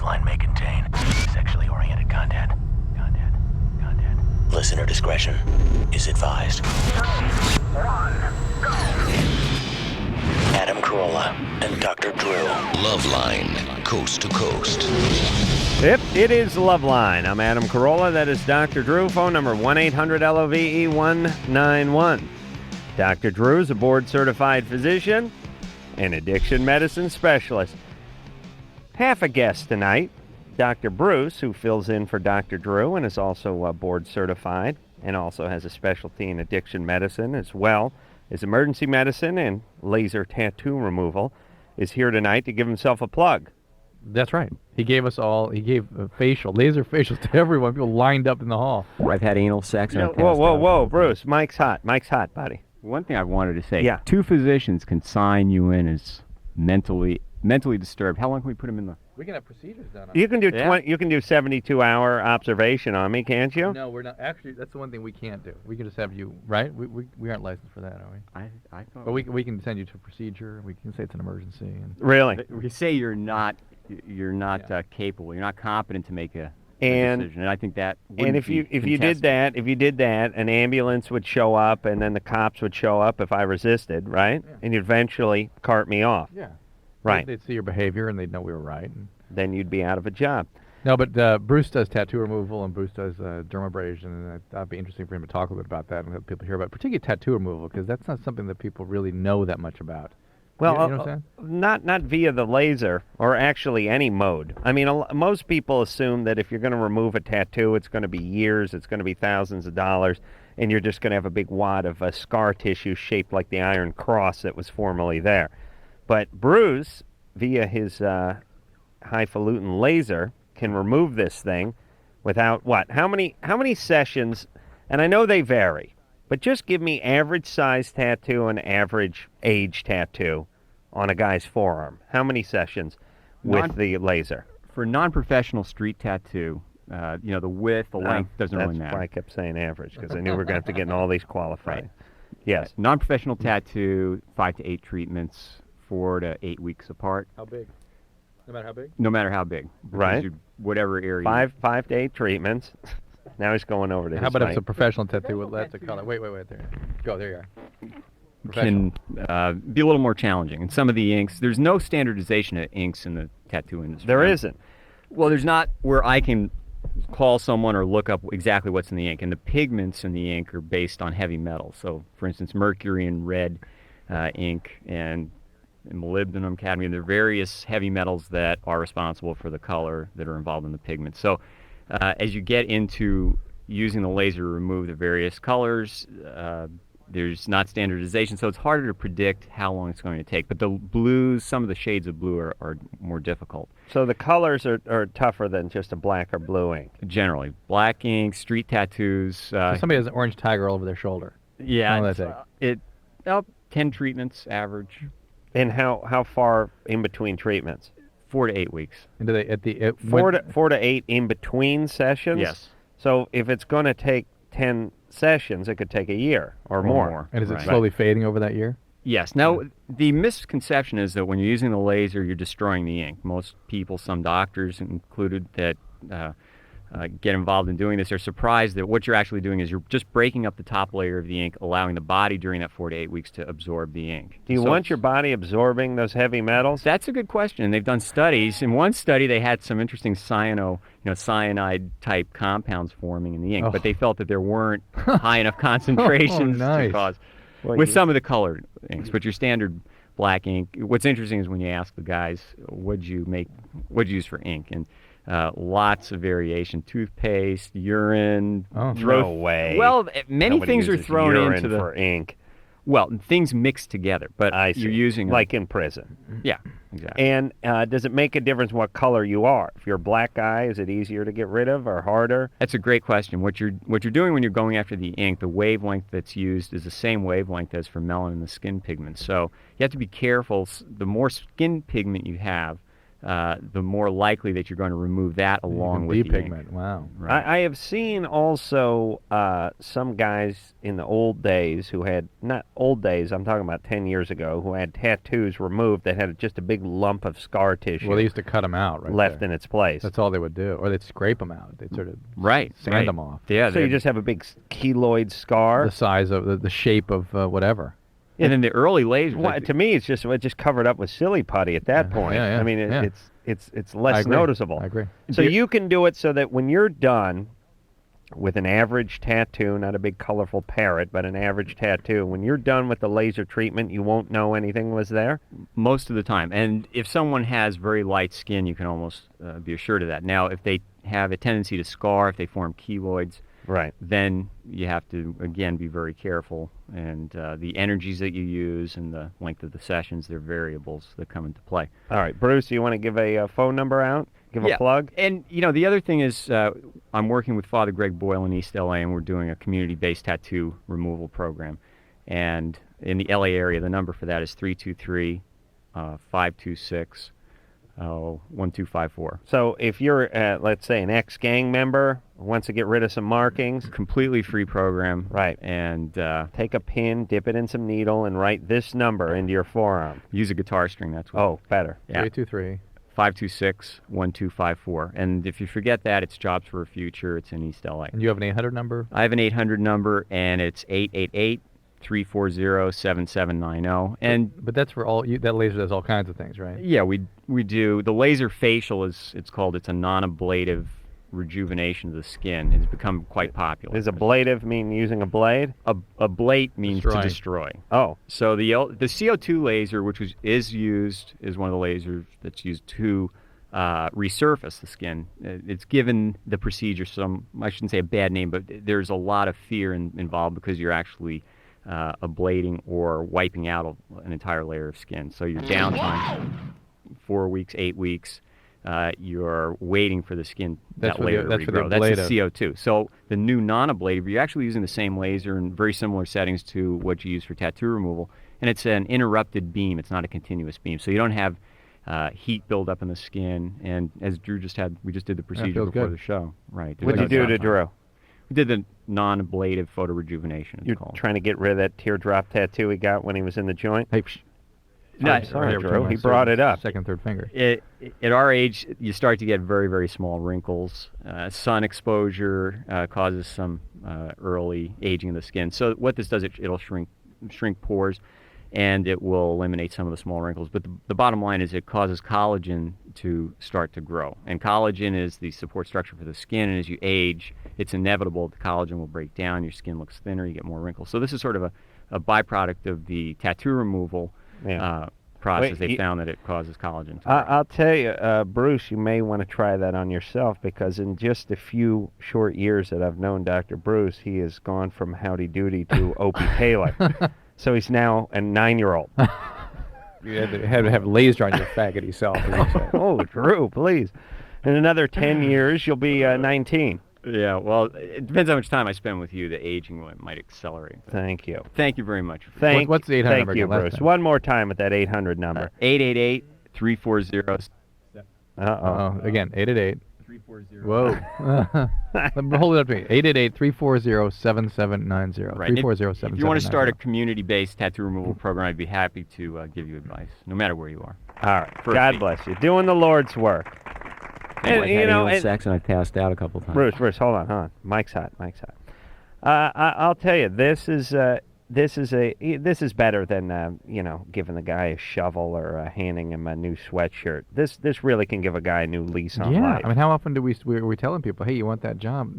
LoveLine may contain sexually oriented content. Listener discretion is advised. 3, 2, 1, go! Adam Carolla and Dr. Drew. LoveLine, coast to coast. Yep, it is LoveLine. I'm Adam Carolla. That is Dr. Drew. Phone number 1-800-LOVE-191. Dr. Drew is a board-certified physician and addiction medicine specialist. Half a guest tonight, Dr. Bruce, who fills in for Dr. Drew and is also board-certified and also has a specialty in addiction medicine as well as emergency medicine and laser tattoo removal, is here tonight to give himself a plug. That's right. He gave laser facials to everyone. People lined up in the hall. I've had anal sex. And Whoa, Bruce. Mike's hot, buddy. One thing I wanted to say. Yeah. 2 physicians can sign you in as mentally disturbed. How long can we put him in the... We can have procedures done on You can do 72-hour observation on me, can't you? No, we're not. Actually, that's the one thing we can't do. We can just have you, right? We aren't licensed for that, are we? I thought... But we can send you to a procedure. We can say it's an emergency. And Really? We say you're not capable. You're not competent to make a decision. And I think that... And if you did that, an ambulance would show up, and then the cops would show up if I resisted, right? Yeah. And you'd eventually cart me off. Yeah. Right. They'd see your behavior, and they'd know we were right. And then you'd be out of a job. no, but Bruce does tattoo removal, and Bruce does dermabrasion, and that'd be interesting for him to talk a little bit about that and let people hear about it, particularly tattoo removal, because that's not something that people really know that much about. Well, you know what I'm saying? not via the laser or actually any mode. I mean, most people assume that if you're going to remove a tattoo, it's going to be years, it's going to be thousands of dollars, and you're just going to have a big wad of scar tissue shaped like the Iron Cross that was formerly there. But Bruce, via his highfalutin laser, can remove this thing without what? How many sessions? And I know they vary, but just give me average size tattoo and average age tattoo on a guy's forearm. How many sessions with the laser? For non-professional street tattoo, the width, the length doesn't really matter. That's why I kept saying average, because I knew we were going to have to get in all these qualified. Right. Yes. Non-professional tattoo, 5 to 8 treatments, 4 to 8 weeks apart. How big? No matter how big? No matter how big. Right. Whatever area. 5 to 8 treatments. Now he's going over to How about if it's a professional tattoo with lots of color? Wait, there. Go, there you are. Can be a little more challenging. And some of the inks, there's no standardization of inks in the tattoo industry. There isn't. Well, there's not where I can call someone or look up exactly what's in the ink. And the pigments in the ink are based on heavy metals. So, for instance, mercury and red ink and molybdenum, cadmium, there are various heavy metals that are responsible for the color that are involved in the pigment. So as you get into using the laser to remove the various colors, there's not standardization, so it's harder to predict how long it's going to take. But the blues, some of the shades of blue are more difficult. So the colors are tougher than just a black or blue ink? Generally. Black ink, street tattoos. So somebody has an orange tiger all over their shoulder. Yeah. How long does that take? 10 treatments average. And how far in between treatments? 4 to 8 weeks. And do they four to eight in between sessions? Yes. So if it's going to take 10 sessions, it could take a year or more. And is it slowly fading over that year? Yes. Now, the misconception is that when you're using the laser, you're destroying the ink. Most people, some doctors included, that get involved in doing this are surprised that what you're actually doing is you're just breaking up the top layer of the ink, allowing the body during that 4 to 8 weeks to absorb the ink. Do you want your body absorbing those heavy metals? That's a good question. They've done studies. In one study, they had some interesting cyanide-type compounds forming in the ink, but they felt that there weren't high enough concentrations to cause. With some of the colored inks, but your standard black ink. What's interesting is when you ask the guys, what'd you use for ink? And lots of variation. Toothpaste, urine. No way. Well, many Nobody things are uses thrown urine into the for ink. Well, things mixed together, but I see. you're using like in prison. Yeah, exactly. And does it make a difference what color you are? If you're a black guy, is it easier to get rid of or harder? That's a great question. What you're doing when you're going after the ink, the wavelength that's used is the same wavelength as for melanin, the skin pigment. So you have to be careful. The more skin pigment you have, the more likely that you're going to remove that along with the ink. depigment. Wow. Right. I have seen also some guys in the old days who had, not old days, I'm talking about 10 years ago, who had tattoos removed that had just a big lump of scar tissue Well, they used to cut them out, right? left there. in its place. That's all they would do, or they'd scrape them out. They'd sort of sand them off. Yeah. So you just have a big keloid scar? The size of the shape of whatever. And then the early lasers. Well, to me, it's just covered up with silly putty at that point. yeah, I mean, yeah. it's I less agree. noticeable. I agree. So you can do it so that when you're done with an average tattoo, not a big colorful parrot, but an average tattoo, when you're done with the laser treatment, you won't know anything was there? Most of the time. And if someone has very light skin, you can almost be assured of that. Now, if they have a tendency to scar, if they form keloids, Right. then you have to, again, be very careful. And the energies that you use and the length of the sessions, they're variables that come into play. All right. Bruce, you want to give a phone number out? Give a plug? And, the other thing is I'm working with Father Greg Boyle in East L.A., and we're doing a community-based tattoo removal program. And in the L.A. area, the number for that is 323-526 1254. So if you're, let's say, an ex-gang member who wants to get rid of some markings, Completely free program. Right. And take a pin, dip it in some needle, and write this number into your forearm. use a guitar string. That's what. Oh, better. Yeah. 323. 526-1254. And if you forget that, it's Jobs for a Future. It's in East LA. And you have an 800 number? I have an 800 number, and it's 888-340-7790. And But that's for all. That laser does all kinds of things, right? yeah, we do. The laser facial it's called. It's a non-ablative rejuvenation of the skin. It's become quite popular. Does ablative mean using a blade? Ablate means Destroy. to destroy. Oh, So the CO2 laser, which is one of the lasers that's used to resurface the skin. It's given the procedure some, I shouldn't say a bad name, but there's a lot of fear involved because you're actually ablating or wiping out an entire layer of skin. So your downtime, 4 weeks, 8 weeks, you're waiting for the skin, That's that for the- layer to that's for the regrow. That's ablative. the CO2. So the new non-ablative, you're actually using the same laser in very similar settings to what you use for tattoo removal, and it's an interrupted beam. It's not a continuous beam. So you don't have heat buildup in the skin, and as Drew just had, we just did the procedure feels before good. the show. Right. what'd you do to Drew? We did the non-ablative photorejuvenation, it's You're called. trying to get rid of that teardrop tattoo he got when he was in the joint? Hey, No, I'm sorry, Right, Drew. between He my brought it up. Second, third finger. At our age, you start to get very, very small wrinkles. Sun exposure causes some early aging of the skin. So what this does, it'll shrink pores, and it will eliminate some of the small wrinkles. But the bottom line is it causes collagen to start to grow. And collagen is the support structure for the skin, and as you age, it's inevitable the collagen will break down, your skin looks thinner, you get more wrinkles. So this is sort of a byproduct of the tattoo removal process. Wait, They found that it causes collagen to grow. I'll tell you, Bruce, you may want to try that on yourself because in just a few short years that I've known Dr. Bruce, he has gone from Howdy Doody to Opie Taylor. So he's now a 9-year-old. You had to have laser on your faggoty self, as you say. Oh, Drew, please. In another 10 years, you'll be 19. Yeah, well, it depends how much time I spend with you. The aging might accelerate. Thank you. Thank you very much. What's the 800 thank number you, again? Last Bruce. time. One more time with that 800 number. 888-340. Uh-oh. Again, 888. 340. Whoa. Hold it up to me. 888-340-7790. Right. If 340-7790. you want to start a community-based tattoo removal program, I'd be happy to give you advice, no matter where you are. All right. For a God fee. bless you. Doing the Lord's work. And, you know, and, sex and I passed out a couple times. Bruce, hold on. Mike's hot. I'll tell you, this is better than giving the guy a shovel or handing him a new sweatshirt. This really can give a guy a new lease on life. I mean, how often are we telling people, hey, you want that job?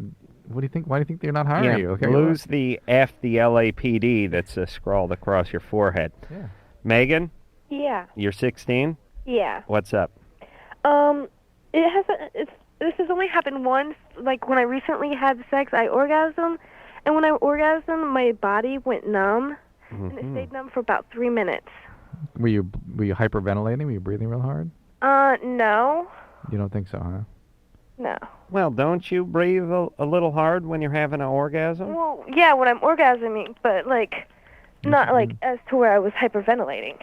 What do you think? Why do you think they're not hiring you? Okay, lose the LAPD that's scrawled across your forehead. Yeah. Megan, Yeah. you're 16. Yeah. What's up? It hasn't. This has only happened once. Like when I recently had sex, I orgasmed, and when I orgasmed, my body went numb, and it stayed numb for about 3 minutes. Were you hyperventilating? Were you breathing real hard? No. You don't think so, huh? No. Well, don't you breathe a little hard when you're having an orgasm? Well, yeah, when I'm orgasming, but not like as to where I was hyperventilating.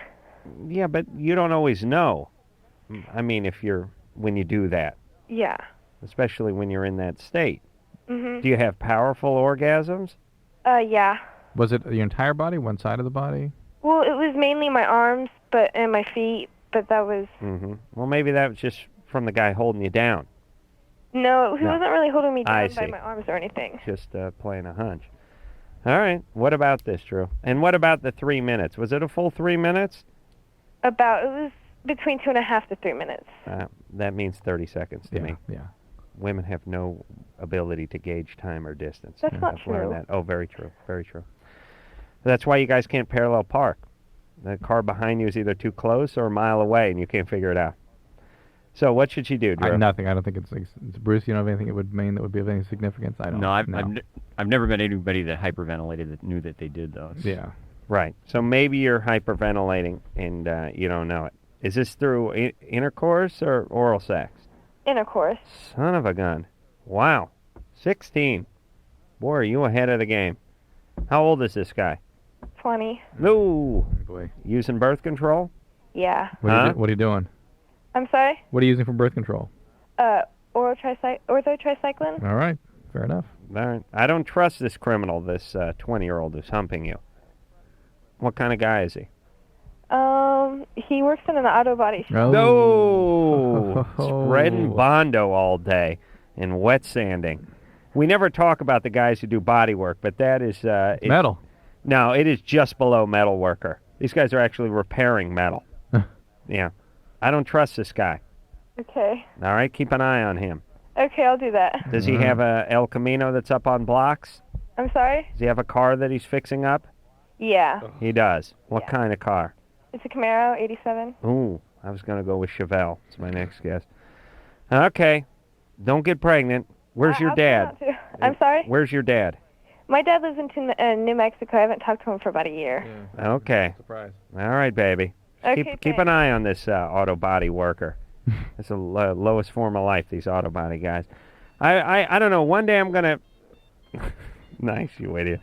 Yeah, but you don't always know. I mean, when you do that, Yeah. especially when you're in that state. Mhm. Do you have powerful orgasms? Yeah. Was it your entire body, one side of the body? Well, it was mainly my arms, and my feet, but that was Well, maybe that was just from the guy holding you down. no. He No. wasn't really holding me I down by see. my arms or anything. Just playing a hunch. All right. What about this, Drew? And what about the 3 minutes? Was it a full 3 minutes? It was between 2.5 to 3 minutes. That means 30 seconds to me. Yeah. Women have no ability to gauge time or distance. That's not I've learned true. that. Oh, very true. Very true. That's why you guys can't parallel park. The car behind you is either too close or a mile away, and you can't figure it out. So what should she do, Drew? Nothing. I don't think it's Bruce. You don't have anything it would mean that would be of any significance? I don't. No, I've never met anybody that hyperventilated that knew that they did though. Yeah. Right. So maybe you're hyperventilating and you don't know it. Is this through intercourse or oral sex? Intercourse. Son of a gun. Wow. 16. Boy, are you ahead of the game. How old is this guy? 20. No. Boy. Using birth control? Yeah. What are you doing? I'm sorry? What are you using for birth control? Orthotricycline? All right. Fair enough. All right. I don't trust this criminal, this 20-year-old who's humping you. What kind of guy is he? He works in an auto body shop. No! Spreading Bondo all day and wet sanding. We never talk about the guys who do body work, but that is... Metal. No, it is just below metal worker. These guys are actually repairing metal. Yeah. I don't trust this guy. Okay. All right, keep an eye on him. Okay, I'll do that. Does he have a El Camino that's up on blocks? I'm sorry? Does he have a car that he's fixing up? Yeah. He does. What Yeah. kind of car? It's a Camaro, 87. Ooh, I was going to go with Chevelle. It's my next guess. Okay. Don't get pregnant. Where's your I'll try dad? not to. I'm sorry? Where's your dad? My dad lives in New Mexico. I haven't talked to him for about a year. Okay. Surprise. All right, baby. Okay, Keep an eye on this auto body worker. It's the lowest form of life, these auto body guys. I don't know. One day I'm going to... Nice, you idiot.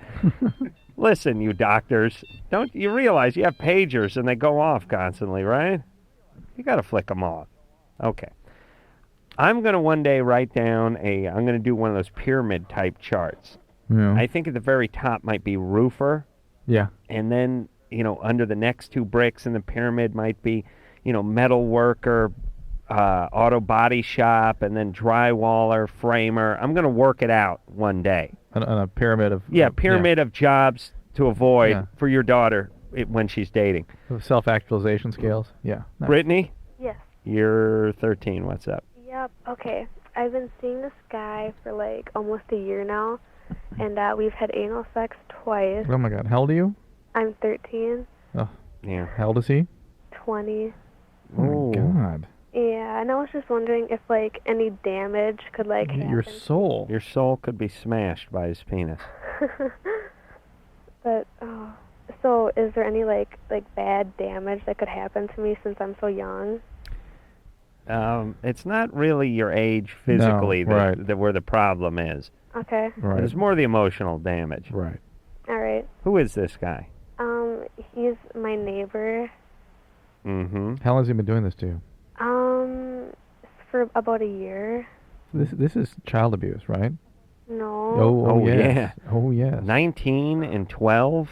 Listen, you doctors. Don't you realize you have pagers and they go off constantly, right? You got to flick them off. Okay. I'm going to one day write down I'm going to do one of those pyramid type charts. Yeah. I think at the very top might be roofer. Yeah. And then, under the next two bricks in the pyramid might be, metal worker, auto body shop, and then drywaller, framer. I'm going to work it out one day. On a pyramid of... Pyramid of jobs to avoid Yeah. for your daughter when she's dating. Of self-actualization scales. Yeah. Nice. Brittany, Yes. you're 13. What's up? Yep. Okay. I've been seeing this guy for like almost a year now, and we've had anal sex twice. Oh my God. How old are you? I'm 13. Yeah. How old is he? 20. Oh Ooh. my God. Yeah, and I was just wondering if like any damage could like Your happen. soul. Your soul could be smashed by his penis. But so is there any like bad damage that could happen to me since I'm so young? It's not really your age physically right. that where the problem is. Okay. Right. It's more the emotional damage. Right. All right. Who is this guy? He's my neighbor. Mm-hmm. How long has he been doing this to you? For about a year. This is child abuse, right? No. Oh, yes. yeah. Oh yes. 19 and 12?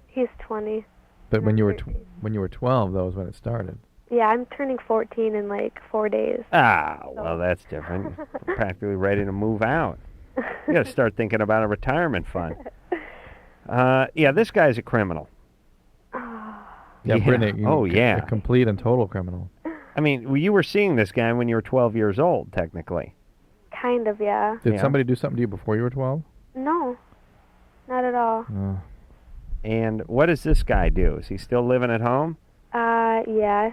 He's 20. But when you were 13. when you were 12, that was when it started. Yeah, I'm turning 14 in like 4 days. Well, that's different. You're practically ready to move out. You got to start thinking about a retirement fund. This guy's a criminal. Yeah, Brittany. Yeah. A complete and total criminal. I mean, you were seeing this guy when you were 12 years old, technically. Kind of, yeah. Did Yeah. somebody do something to you before you were 12? No, not at all. Oh. And what does this guy do? Is he still living at home? Yeah.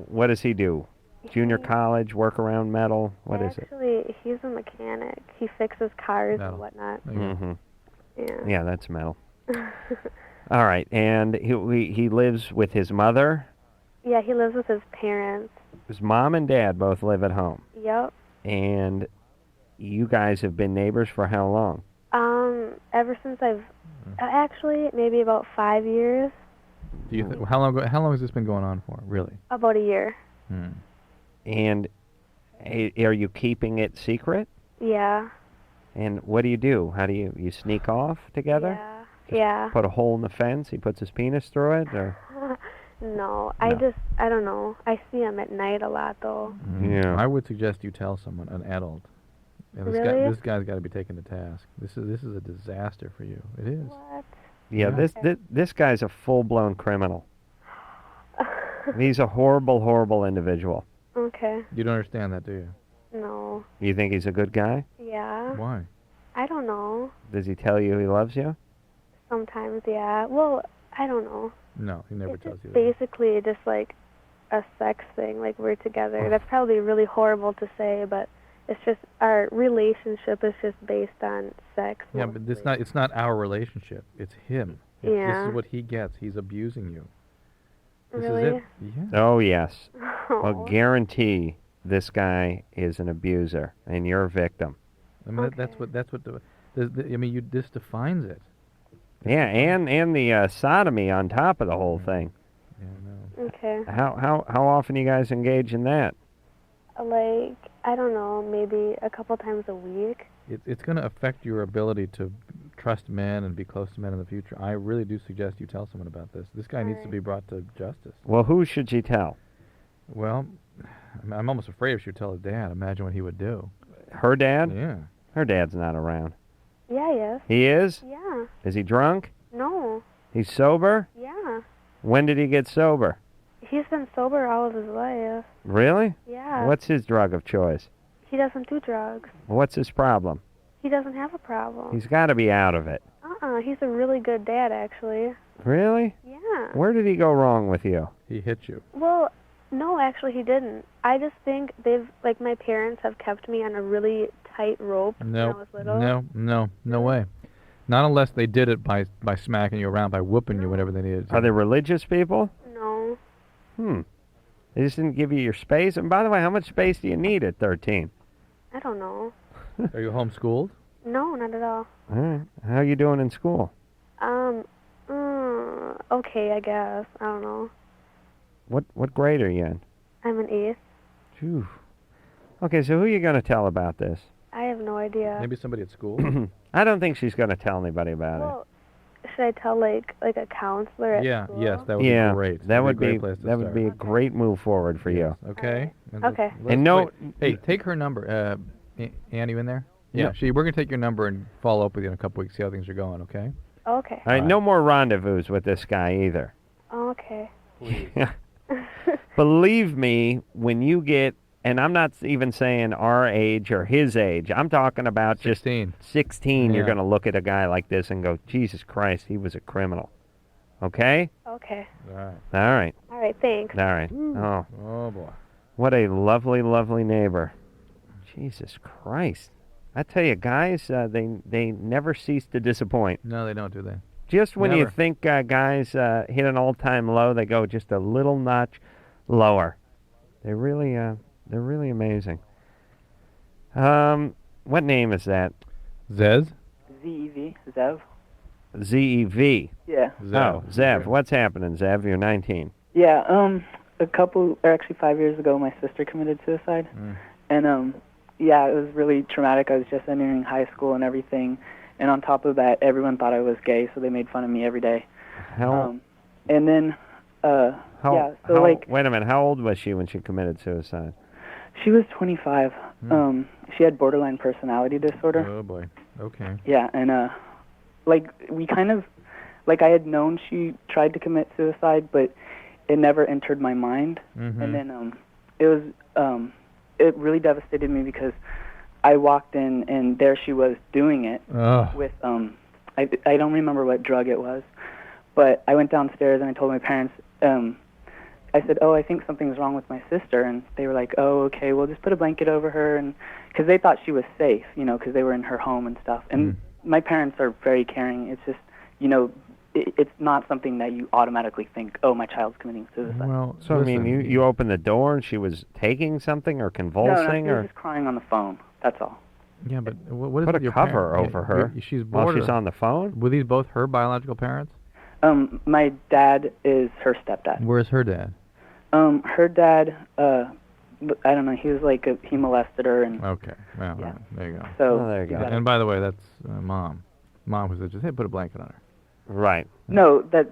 What does he do? Junior college, work around metal? What is it? Actually, he's a mechanic. He fixes cars Metal. and whatnot. Mm-hmm. Yeah. Yeah, that's metal. All right, and he lives with his mother? Yeah, he lives with his parents. His mom and dad both live at home. Yep. And you guys have been neighbors for how long? Ever since actually maybe about 5 years. Do you how long has this been going on for? Really? About a year. Hmm. And are you keeping it secret? Yeah. And what do? How do you sneak off together? Yeah. Put a hole in the fence, he puts his penis through it, or? No, No. I don't know. I see him at night a lot, though. Yeah. I would suggest you tell someone, an adult. Yeah, Really? This guy's got to be taken to task. This is a disaster for you. It is. What? Yeah, Yeah. this guy's a full-blown criminal. He's a horrible, horrible individual. Okay. You don't understand that, do you? No. You think he's a good guy? Yeah. Why? I don't know. Does he tell you he loves you? Sometimes, yeah. Well, I don't know. No, he never It's tells just you that. basically just like a sex thing, like we're together. That's probably really horrible to say, but it's just our relationship is just based on sex. Yeah, but mostly. it's not our relationship. It's him. This Yeah. is what he gets. He's abusing you. This Really? is it. Yeah. Oh, yes. Oh. I'll guarantee this guy is an abuser, and you're a victim. I mean, Okay. that's what I mean, this defines it. Yeah, and the sodomy on top of the whole thing. Yeah, no. Okay. How often you guys engage in that? Like, I don't know, maybe a couple times a week. It's going to affect your ability to trust men and be close to men in the future. I really do suggest you tell someone about this. This guy needs to Alright. be brought to justice. Well, who should she tell? Well, I'm almost afraid if she would tell his dad. Imagine what he would do. Her dad? Yeah. Her dad's not around. Yeah, yes. He is? Yeah. Is he drunk? No. He's sober? Yeah. When did he get sober? He's been sober all of his life. Really? Yeah. What's his drug of choice? He doesn't do drugs. What's his problem? He doesn't have a problem. He's got to be out of it. He's a really good dad, actually. Really? Yeah. Where did he go wrong with you? He hit you. Well, no, actually, he didn't. I just think my parents have kept me on a really tight rope when I was little. No way. Not unless they did it by smacking you around, by whooping you whenever they needed to. Are they religious people? No. They just didn't give you your space? And by the way, how much space do you need at 13? I don't know. Are you homeschooled? No, not at all. All right. How are you doing in school? Okay, I guess. I don't know. What grade are you in? I'm an 8th. Phew. Okay, so who are you going to tell about this? I have no idea. Maybe somebody at school? I don't think she's going to tell anybody about Well, should I tell like a counselor at Yeah, school? yes, that it. would Yeah, be great. that That'd would be a be great place to that would start. be a great move forward for you. Okay. Okay. And no- wait. Hey, take her number. Ann, you in there? Yeah. We're going to take your number and follow up with you in a couple weeks, see how things are going, okay? Okay. All right, no more rendezvous with this guy either. Okay. Believe me, when you get, and I'm not even saying our age or his age, I'm talking about 16. just 16, you're Yeah. going to look at a guy like this and go, Jesus Christ, he was a criminal. Okay? Okay. All right. All right. All right. Thanks. All right. Oh, Oh, boy. what a lovely, lovely neighbor. Jesus Christ. I tell you, guys, they never cease to disappoint. No, they don't, do they? Just when you Never. think guys hit an all-time low, they go just a little notch lower. They're really amazing. What name is that? Zez? ZEV, Zev. ZEV. Yeah. Oh, Zev. What's happening, Zev? You're 19. Yeah, actually 5 years ago, my sister committed suicide. And, yeah, it was really traumatic. I was just entering high school and everything. And on top of that, everyone thought I was gay, so they made fun of me every day. How? And then, yeah, so, Wait a minute. How old was she when she committed suicide? she was 25. She had borderline personality disorder. Oh, boy. Okay. Yeah, and, we kind of, I had known she tried to commit suicide, but it never entered my mind. Mm-hmm. And then, it really devastated me because I walked in and there she was doing it with, I don't remember what drug it was, but I went downstairs and I told my parents, I said, I think something's wrong with my sister, and they were like, oh, okay, well, just put a blanket over her, and because they thought she was safe, because they were in her home and stuff. And my parents are very caring. It's just, it's not something that you automatically think, oh, my child's committing suicide. Well, So, I mean, you opened the door and she was taking something or no, convulsing she was or just crying on the phone. That's all. Yeah, but what is put it a your cover parent- over her She's while she's border. on the phone? Were these both her biological parents? My dad is her stepdad. Where's her dad? Her dad, I don't know. He was like he molested her and. Okay. Well, Yeah. right. There you go. So. Oh, there you go. And by the way, that's mom. Mom who said, just, hey, put a blanket on her. Right. No, that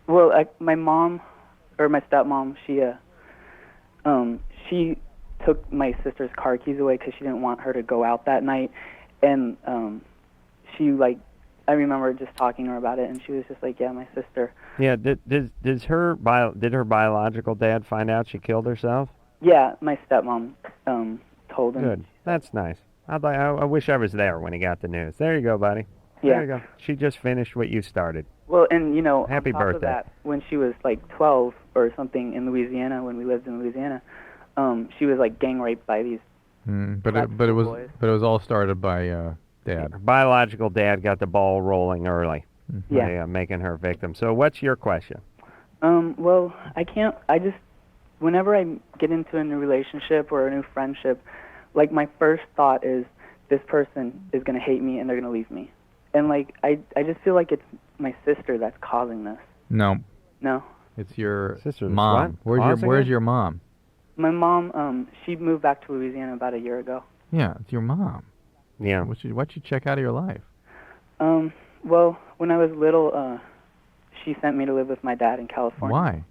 well, my mom or my stepmom, she took my sister's car keys away because she didn't want her to go out that night, and she I remember just talking to her about it, and she was just like, yeah, my sister. Yeah. Did her biological dad find out she killed herself? Yeah, my stepmom told him. Good. That's nice. I wish I was there when he got the news. There you go, buddy. Yeah. There you go. She just finished what you started. Well, and Happy on top of birthday. that, when she was like 12 or something in Louisiana, when we lived in Louisiana, she was like gang raped by these. But it was all started by Dad. Her biological dad got the ball rolling early. Yeah. By, making her a victim. So what's your question? Well, whenever I get into a new relationship or a new friendship, like my first thought is this person is going to hate me and they're going to leave me. And like I just feel like it's my sister that's causing this. No, No. it's your Sister that's mom. what? Causing Where's it? your mom? My mom, she moved back to Louisiana about a year ago. Yeah, it's your mom. Yeah. Why'd you check out of your life? Well, when I was little, she sent me to live with my dad in California. Why?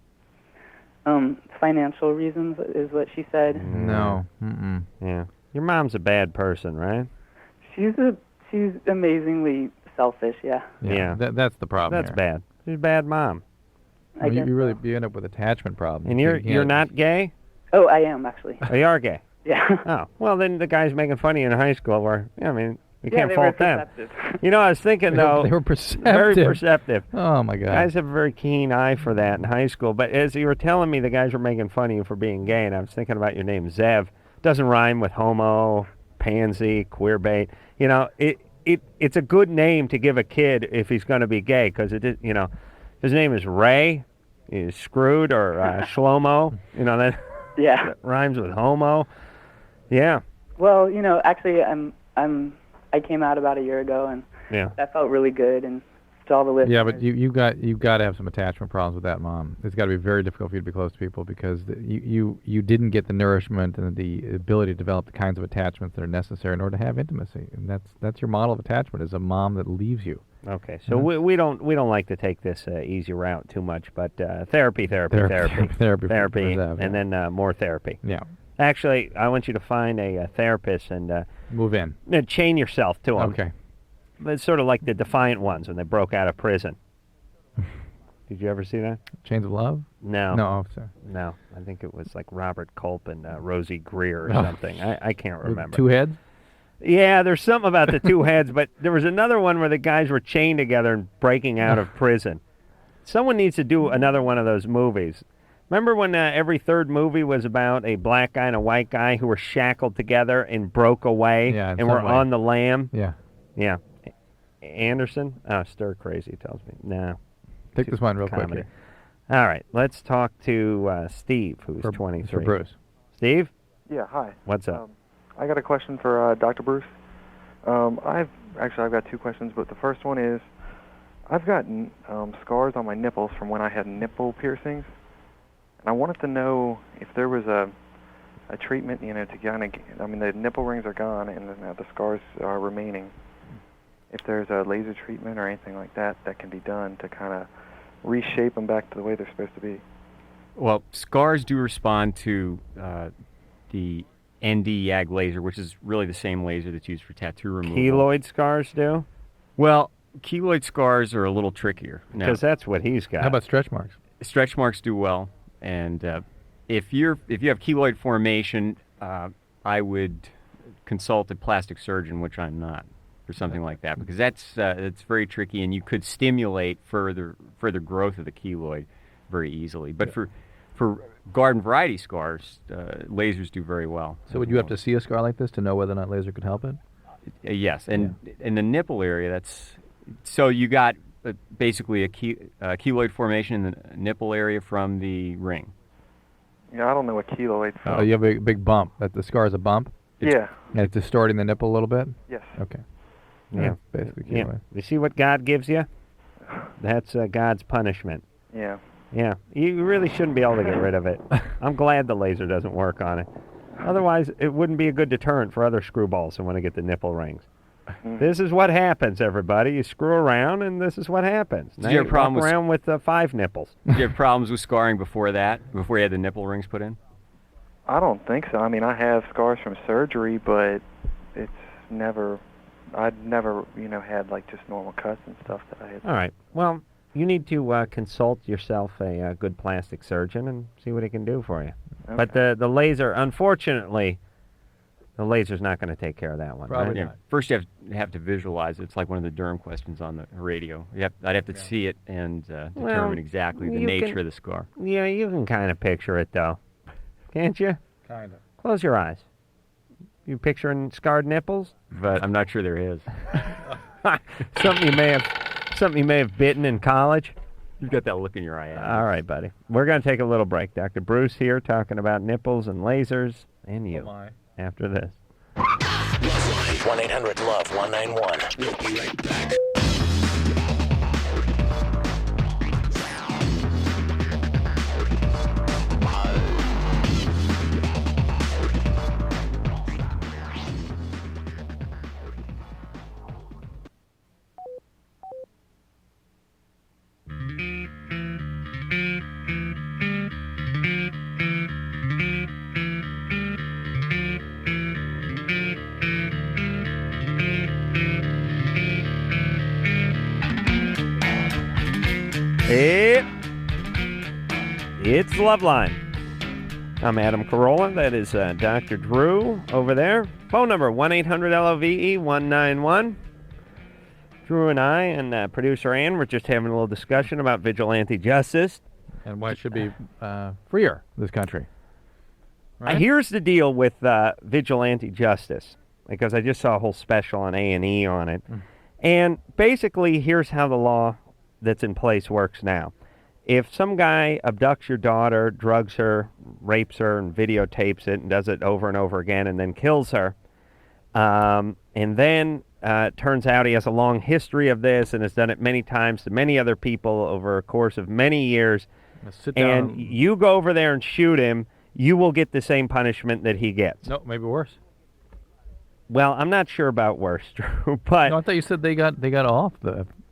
Financial reasons is what she said. No. Mm-mm. Yeah. Your mom's a bad person, right? She's amazingly selfish, yeah. Yeah. That's the problem. That's bad. She's a bad mom. I guess You end up with attachment problems. And You you're can't- not gay? Oh, I am actually. Oh, you are gay. Yeah. Oh, well then the guys making fun of you in high school were, I mean, you Yeah, can't they were fault them. perceptive. You know, I was thinking though, They were perceptive. very perceptive. Oh my God. Guys have a very keen eye for that in high school. But as you were telling me, the guys were making fun of you for being gay, and I was thinking about your name, Zev. Doesn't rhyme with homo, pansy, queerbait. You know, it's a good name to give a kid if he's going to be gay, because his name is Ray, he's screwed, or Shlomo. You know that, Yeah. that rhymes with homo. Yeah. Well, actually, I came out about a year ago, and Yeah. that felt really good. And to all the listeners. Yeah, but you got to have some attachment problems with that mom. It's got to be very difficult for you to be close to people because you didn't get the nourishment and the ability to develop the kinds of attachments that are necessary in order to have intimacy. And that's your model of attachment is a mom that leaves you. Okay, so we don't like to take this easy route too much, but therapy, Therapy for Zev, and then more therapy. Yeah. Actually, I want you to find a therapist and Move in. chain yourself to them. Okay. It's sort of like the Defiant Ones when they broke out of prison. Did you ever see that? Chains of Love? No. No, sorry. No, I think it was like Robert Culp and Rosie Greer or Oh. something. I can't With remember. two heads? Yeah, there's something about the two heads, but there was another one where the guys were chained together and breaking out of prison. Someone needs to do another one of those movies. Remember when every third movie was about a black guy and a white guy who were shackled together and broke away Yeah, in and were some way. on the lam? Yeah. Yeah. Anderson? Oh, stir crazy tells me. No. Take this one real quick Comedy. here. All right, let's talk to Steve, who's 23. For Bruce. Steve, Yeah, hi. what's up? I got a question for Dr. Bruce. I've got two questions, but the first one is, I've got scars on my nipples from when I had nipple piercings, and I wanted to know if there was a treatment, to kind of, the nipple rings are gone and the scars are remaining. If there's a laser treatment or anything like that that can be done to kind of reshape them back to the way they're supposed to be. Well, scars do respond to the ND-YAG laser, which is really the same laser that's used for tattoo removal. Keloid scars do? Well, keloid scars are a little trickier. Now, Because that's what he's got. How about stretch marks? stretch marks do well, and if you have keloid formation, I would consult a plastic surgeon, which I'm not, or something like that, because that's very tricky, and you could stimulate further growth of the keloid very easily. But for garden variety scars, lasers do very well. So would you have to see a scar like this to know whether or not laser could help it? Yes, and in the nipple area, so you got basically a keloid formation in the nipple area from the ring. Yeah, I don't know what keloids. Oh, you have a big bump. That the scar is a bump, Yeah. and it's distorting the nipple a little bit. Yes. Okay. Yeah. Basically Yeah. keloid. You see what God gives you? That's God's punishment. Yeah. Yeah, you really shouldn't be able to get rid of it. I'm glad the laser doesn't work on it. Otherwise, it wouldn't be a good deterrent for other screwballs who want to get the nipple rings. This is what happens, everybody. You screw around, and this is what happens. Now Did you have walk problems around with 5 nipples. Did you have problems with scarring before that, before you had the nipple rings put in? I don't think so. I mean, I have scars from surgery, but it's never, I'd never, had like just normal cuts and stuff that I had. All right. Well, you need to consult yourself a good plastic surgeon and see what he can do for you. Okay. But the laser, unfortunately, the laser's not going to take care of that one. Probably right? not. First, you have to visualize it. It's like one of the Durham questions on the radio. I'd have to see it and determine exactly the nature of the scar. Yeah, you can kind of picture it, though. Can't you? Kind of. Close your eyes. You picturing scarred nipples? But I'm not sure there is. Something you may have bitten in college. You've got that look in your eye. All right, buddy. We're going to take a little break. Dr. Bruce here talking about nipples and lasers and you. Oh my. After this. 1-800-LOVE-191. We'll be right back. It's LoveLine. I'm Adam Carolla. That is Dr. Drew over there. Phone number 1-800-LOVE-191. Drew and I and producer Ann were just having a little discussion about vigilante justice. And why it should be freer, this country. Right? Here's the deal with vigilante justice, because I just saw a whole special on A&E on it. And basically, here's how the law that's in place works now. If some guy abducts your daughter, drugs her, rapes her, and videotapes it, and does it over and over again, and then kills her, and then it turns out he has a long history of this and has done it many times to many other people over a course of many years, Sit down and you go over there and shoot him, you will get the same punishment that he gets. No, maybe worse. Well, I'm not sure about worse, Drew, but... No, I thought you said they got off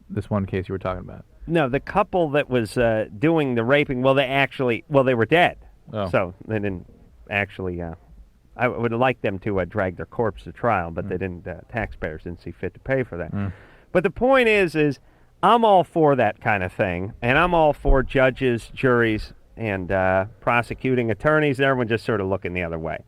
this one case you were talking about. No, the couple that was doing the raping, they were dead. Oh. So they didn't actually, I would have liked them to drag their corpse to trial, but they didn't, taxpayers didn't see fit to pay for that. But the point is I'm all for that kind of thing, and I'm all for judges, juries, and prosecuting attorneys, and everyone just sort of looking the other way.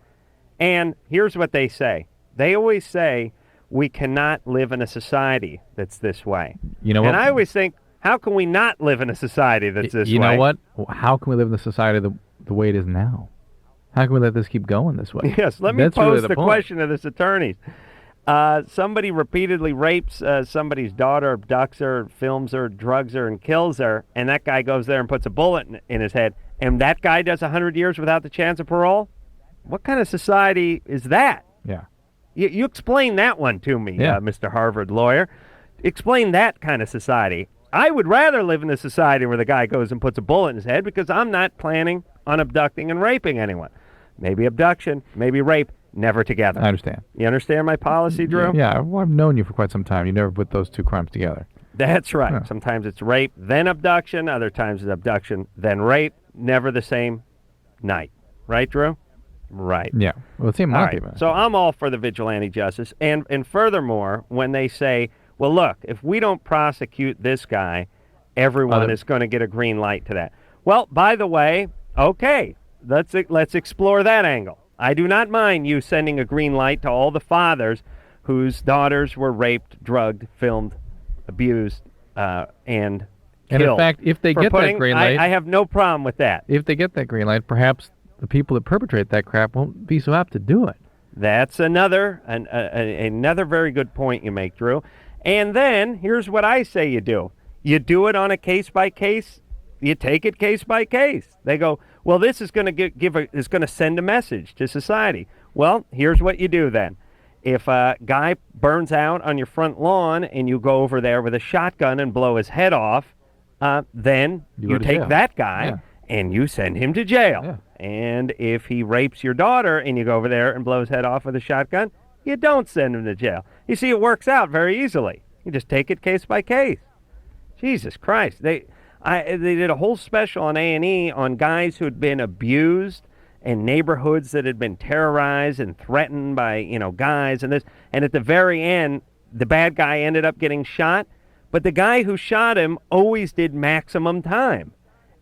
And here's what they say. They always say, we cannot live in a society that's this way. You know what? And I always think, how can we not live in a society that's this way? You know what? How can we live in the society the way it is now? How can we let this keep going this way? Yes, let me That's pose really the point. question to this attorney. Somebody repeatedly rapes somebody's daughter, abducts her, films her, drugs her, and kills her, and that guy goes there and puts a bullet in his head, and that guy does 100 years without the chance of parole? What kind of society is that? Yeah. You explain that one to me, Mr. Harvard lawyer. Explain that kind of society. I would rather live in a society where the guy goes and puts a bullet in his head, because I'm not planning on abducting and raping anyone. Maybe abduction, maybe rape, never together. I understand. You understand my policy, Drew? Yeah, well, I've known you for quite some time. You never put those two crimes together. That's right. Yeah. Sometimes it's rape, then abduction. Other times it's abduction, then rape. Never the same night. Right, Drew? Right. Yeah. Well, it seemed All like right. it. So I'm all for the vigilante justice. And furthermore, when they say, well, look, if we don't prosecute this guy, everyone is going to get a green light to that. Well, by the way, okay, let's explore that angle. I do not mind you sending a green light to all the fathers whose daughters were raped, drugged, filmed, abused, and killed. in fact, if they get that green light... I have no problem with that. If they get that green light, perhaps the people that perpetrate that crap won't be so apt to do it. That's another very good point you make, Drew. And then, here's what I say you do. You do it on a case-by-case. You take it case-by-case. They go, well, this is going to is going to send a message to society. Well, here's what you do then. If a guy burns out on your front lawn and you go over there with a shotgun and blow his head off, then You you go to take jail. that guy Yeah. and you send him to jail. Yeah. And if he rapes your daughter and you go over there and blow his head off with a shotgun, you don't send him to jail. You see, it works out very easily. You just take it case by case. Jesus Christ. They did a whole special on A&E on guys who had been abused and neighborhoods that had been terrorized and threatened by, guys and this. And at the very end, the bad guy ended up getting shot, but the guy who shot him always did maximum time.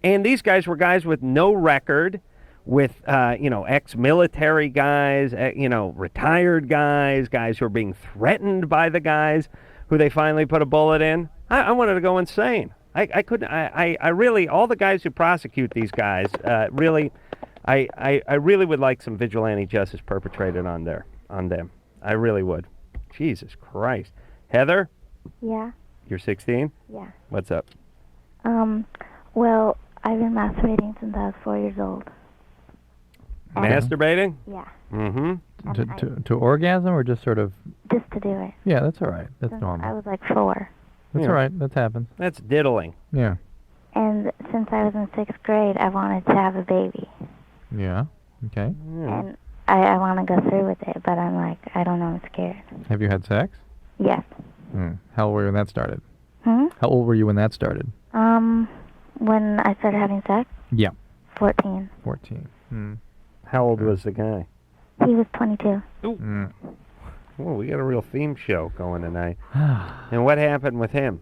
And these guys were guys with no record, with, ex-military guys, retired guys who were being threatened by the guys who they finally put a bullet in. I wanted to go insane. I couldn't, I really, all the guys who prosecute these guys, really, I really would like some vigilante justice perpetrated on them. I really would. Jesus Christ. Heather, Yeah, you're 16? yeah. What's up? Well, I've been masturbating since I was 4 years old. Masturbating? Yeah, Mm-hmm. To orgasm or just sort of? just to do it. Yeah, that's all right. That's Since normal. I was like 4. That's Yeah. all right. That happens. That's diddling. Yeah. And since I was in 6th grade, I wanted to have a baby. Yeah. Okay. Yeah. And I want to go through with it, but I'm like, I don't know, I'm scared. Have you had sex? Yes. How old were you when that started? Hmm? How old were you when that started? When I started having sex? Yeah. 14. 14. How old was the guy? He was 22. Well, we got a real theme show going tonight. And what happened with him?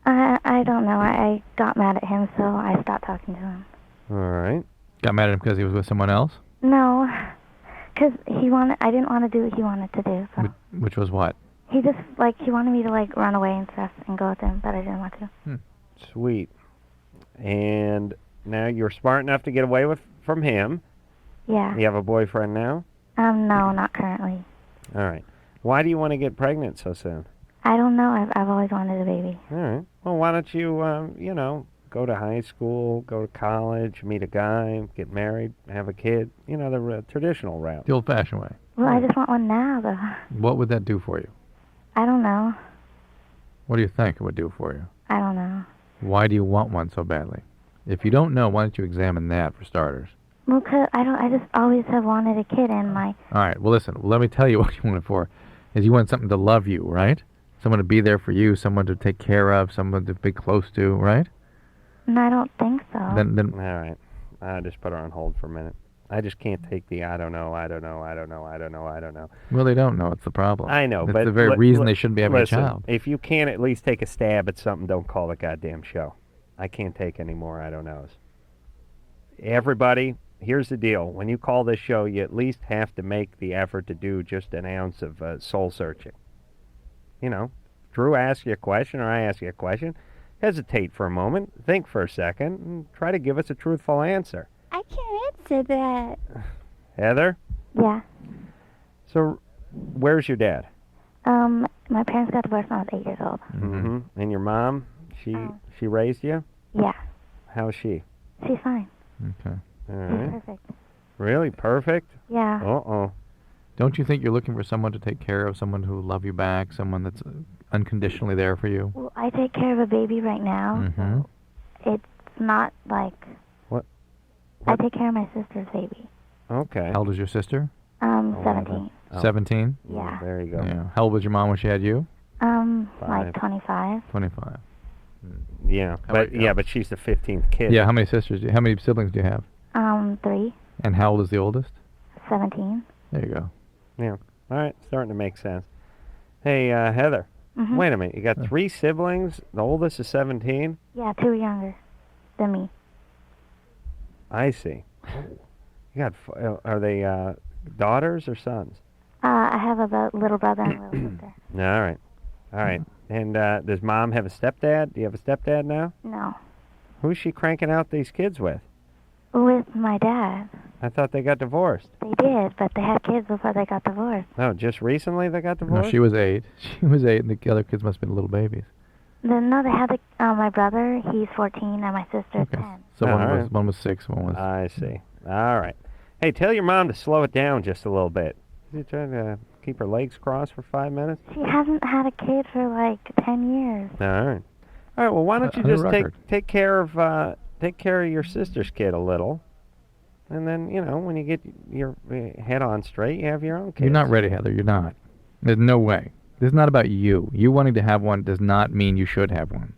I don't know. I got mad at him, so I stopped talking to him. All right. Got mad at him because he was with someone else? No, because I didn't want to do what he wanted to do, so. Which was what? He just, he wanted me to, run away and stuff and go with him, but I didn't want to. Sweet. And now you're smart enough to get away from him. Yeah. You have a boyfriend now? No, not currently. All right. Why do you want to get pregnant so soon? I don't know. I've always wanted a baby. All right. Well, why don't you, go to high school, go to college, meet a guy, get married, have a kid? The traditional route. The old-fashioned way. Well, I just want one now, though. What would that do for you? I don't know. What do you think it would do for you? I don't know. Why do you want one so badly? If you don't know, why don't you examine that for starters? Well, 'cause I just always have wanted a kid, and All right. Well, listen. Let me tell you what you want it for. Is you want something to love you, right? Someone to be there for you, someone to take care of, someone to be close to, right? and I don't think so. Then All right. I just put her on hold for a minute. I just can't take the I don't know. well, they don't know. It's the problem. I know, That's but the very reason they shouldn't be having listen, a child. If you can't at least take a stab at something, don't call the goddamn show. I can't take any more I don't knows. Everybody, here's the deal. When you call this show, you at least have to make the effort to do just an ounce of soul searching. Drew asks you a question or I ask you a question. Hesitate for a moment, think for a second, and try to give us a truthful answer. I can't answer that. Heather? Yeah. So, where's your dad? My parents got divorced when I was 8 years old. Mm-hmm. And your mom? She raised you? Yeah. How's she? She's fine. Okay. All She's right. perfect. Really? Perfect? Yeah. Uh-oh. Don't you think you're looking for someone to take care of, someone who will love you back, someone that's unconditionally there for you? Well, I take care of a baby right now, Mm-hmm. so it's not like... What? I take care of my sister's baby. Okay. How old is your sister? 17. Oh. 17? Yeah. There you go. Yeah. How old was your mom when she had you? Like 25. 25. Yeah. How But about yeah, but she's the 15th kid. Yeah. How many siblings do you have? 3, And how old is the oldest? 17. There you go. Yeah. All right. Starting to make sense. Hey, Heather. Mm-hmm. Wait a minute. You got 3 siblings. The oldest is 17. Yeah, 2 younger than me. I see. You got. Are they daughters or sons? I have a little brother and a little sister. All right. All right. And does mom have a stepdad? Do you have a stepdad now? No. Who's she cranking out these kids with? With my dad. I thought they got divorced. They did, but they had kids before they got divorced. No, just recently they got divorced? No, she was 8. She was 8, and the other kids must have been little babies. No, they had my brother, he's 14, and my sister's 10. So Oh, one all was right. one was 6, one was. I see. All right. Hey, tell your mom to slow it down just a little bit. She's trying to keep her legs crossed for 5 minutes? She hasn't had a kid for like 10 years. All right. All right. Well, why don't you On the just record. take care of your sister's kid a little, and then when you get your head on straight, you have your own kids. You're not ready, Heather. You're not. There's no way. This is not about you. You wanting to have one does not mean you should have one.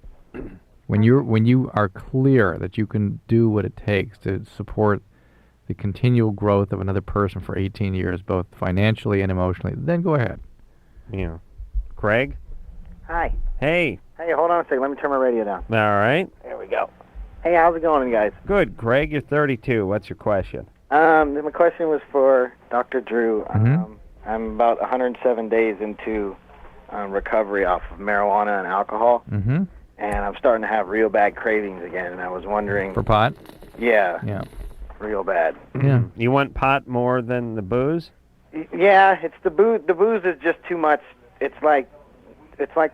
When you are clear that you can do what it takes to support the continual growth of another person for 18 years, both financially and emotionally, then go ahead. Yeah. Craig? Hi. Hey. Hey, hold on a second. Let me turn my radio down. All right. There we go. Hey, how's it going, guys? Good. Craig, you're 32. What's your question? My question was for Dr. Drew. Mhm. I'm about 107 days into recovery off of marijuana and alcohol, Mm-hmm. and I'm starting to have real bad cravings again, and I was wondering... For pot? Yeah, Yeah. real bad. Yeah. You want pot more than the booze? Yeah, it's the booze. The booze is just too much. It's like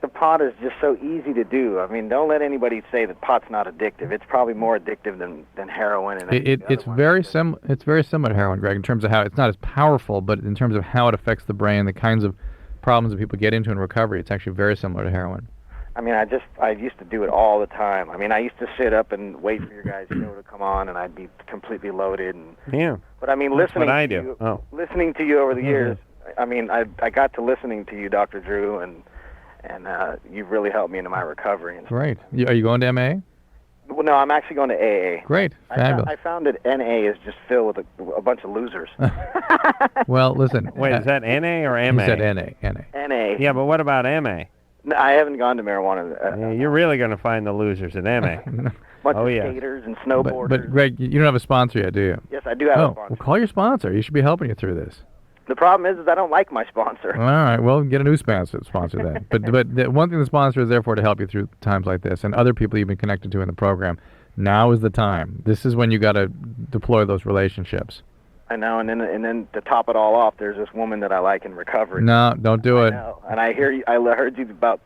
the pot is just so easy to do. I mean, don't let anybody say that pot's not addictive. It's probably more addictive than heroin. And It's very similar to heroin, Greg, in terms of how it's not as powerful, but in terms of how it affects the brain, the kinds of problems that people get into in recovery, it's actually very similar to heroin. I mean, I used to do it all the time. I mean, I used to sit up and wait for your guys' show to come on, and I'd be completely loaded. And Yeah. but I mean, That's listening what I to do. you, Oh. listening to you over the years, I mean, I got to listening to you, Dr. Drew, and you've really helped me into my recovery. And Great. Are you going to MA? well, no, I'm actually going to AA. Great. Fabulous. I found that NA is just filled with a bunch of losers. Well, listen. Wait, is that NA or MA? He said NA. NA. Yeah, but what about MA? No, I haven't gone to marijuana. Yeah, you're really going to find the losers at MA. Bunch Oh, of yeah. skaters and snowboarders. But Greg, you don't have a sponsor yet, do you? Yes, I do have a Oh, sponsor. well, call your sponsor. You should be helping you through this. The problem is I don't like my sponsor. All right, well, get a new sponsor then. But the one thing the sponsor is there for to help you through times like this, and other people you've been connected to in the program. Now is the time. This is when you got to deploy those relationships. I know, and then to top it all off, there's this woman that I like in recovery. No, don't do I it. know, and I heard you about.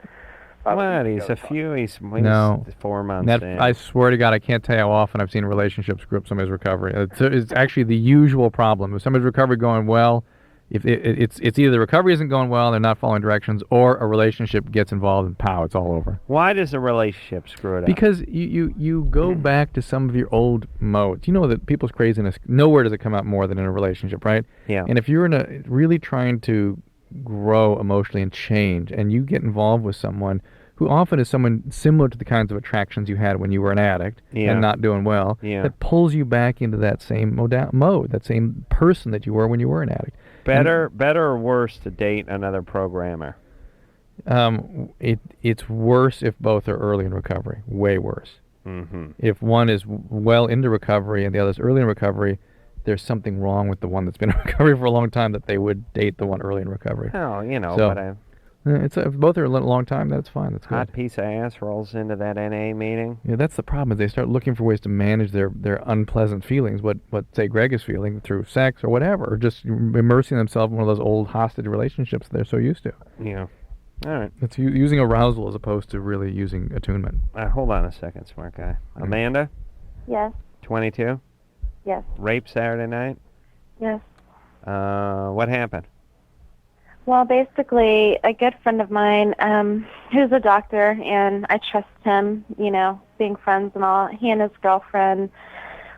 What? He's No. 4 months in. I swear to God, I can't tell you how often I've seen relationships screw up somebody's recovery. It's actually the usual problem. If somebody's recovery going well, if it's either the recovery isn't going well, they're not following directions, or a relationship gets involved and pow, it's all over. Why does a relationship screw it up? Because you go back to some of your old modes. You know that people's craziness, nowhere does it come out more than in a relationship, right? Yeah. And if you're really trying to grow emotionally and change, and you get involved with someone who often is someone similar to the kinds of attractions you had when you were an addict and not doing well, that pulls you back into that same mode, that same person that you were when you were an addict. Better or worse to date another programmer? It's worse if both are early in recovery. Way worse. Mm-hmm. If one is well into recovery and the other's early in recovery, there's something wrong with the one that's been in recovery for a long time that they would date the one early in recovery. Oh, So, but if both are a long time, that's fine. That's hot good. piece of ass rolls into that NA meeting. Yeah, that's the problem. Is they start looking for ways to manage their unpleasant feelings, what say Greg is feeling through sex or whatever, or just immersing themselves in one of those old hostage relationships they're so used to. Yeah. All right. It's using arousal as opposed to really using attunement. Hold on a second, smart guy. Amanda, Yes. 22, Yes. raped Saturday night. Yes. What happened? Well, basically, a good friend of mine, who's a doctor, and I trust him, being friends and all, he and his girlfriend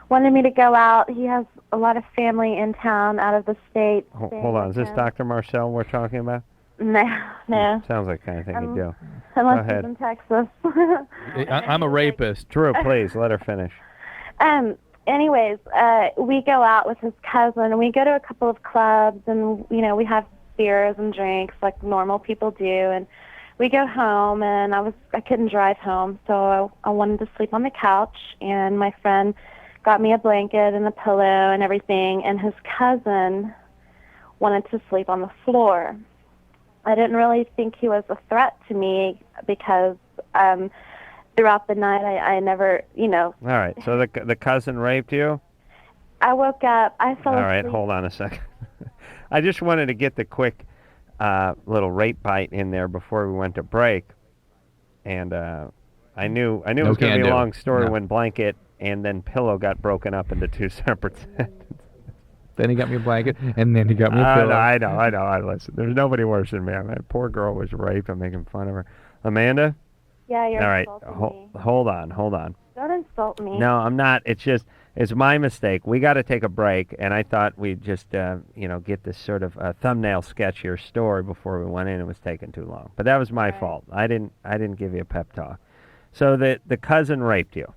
wanted me to go out. He has a lot of family in town, out of the state. Hold on. Is this Dr. Marcel we're talking about? No. Sounds like the kind of thing you do. Unless Go he's ahead. in Texas. I'm a rapist. Drew, please, let her finish. Anyways, we go out with his cousin, and we go to a couple of clubs, and, we have beers and drinks like normal people do, and we go home, and I couldn't drive home, so I wanted to sleep on the couch, and my friend got me a blanket and a pillow and everything, and his cousin wanted to sleep on the floor. I didn't really think he was a threat to me because throughout the night I never, All right, so the cousin raped you? I woke up, I fell asleep. All right, hold on a second. I just wanted to get the quick little rape bite in there before we went to break. And I knew it was going to be a long story when blanket and then pillow got broken up into two separate sentences. Then he got me a blanket, and then he got me a pillow. I know. Listen, there's nobody worse than me. That poor girl was raped. I'm making fun of her. Amanda? Yeah, you're All right, insulting me. hold on. Don't insult me. No, I'm not. It's my mistake. We got to take a break, and I thought we'd just, get this sort of thumbnail sketch of your story before we went in. It was taking too long, but that was my fault. I didn't give you a pep talk. So the cousin raped you.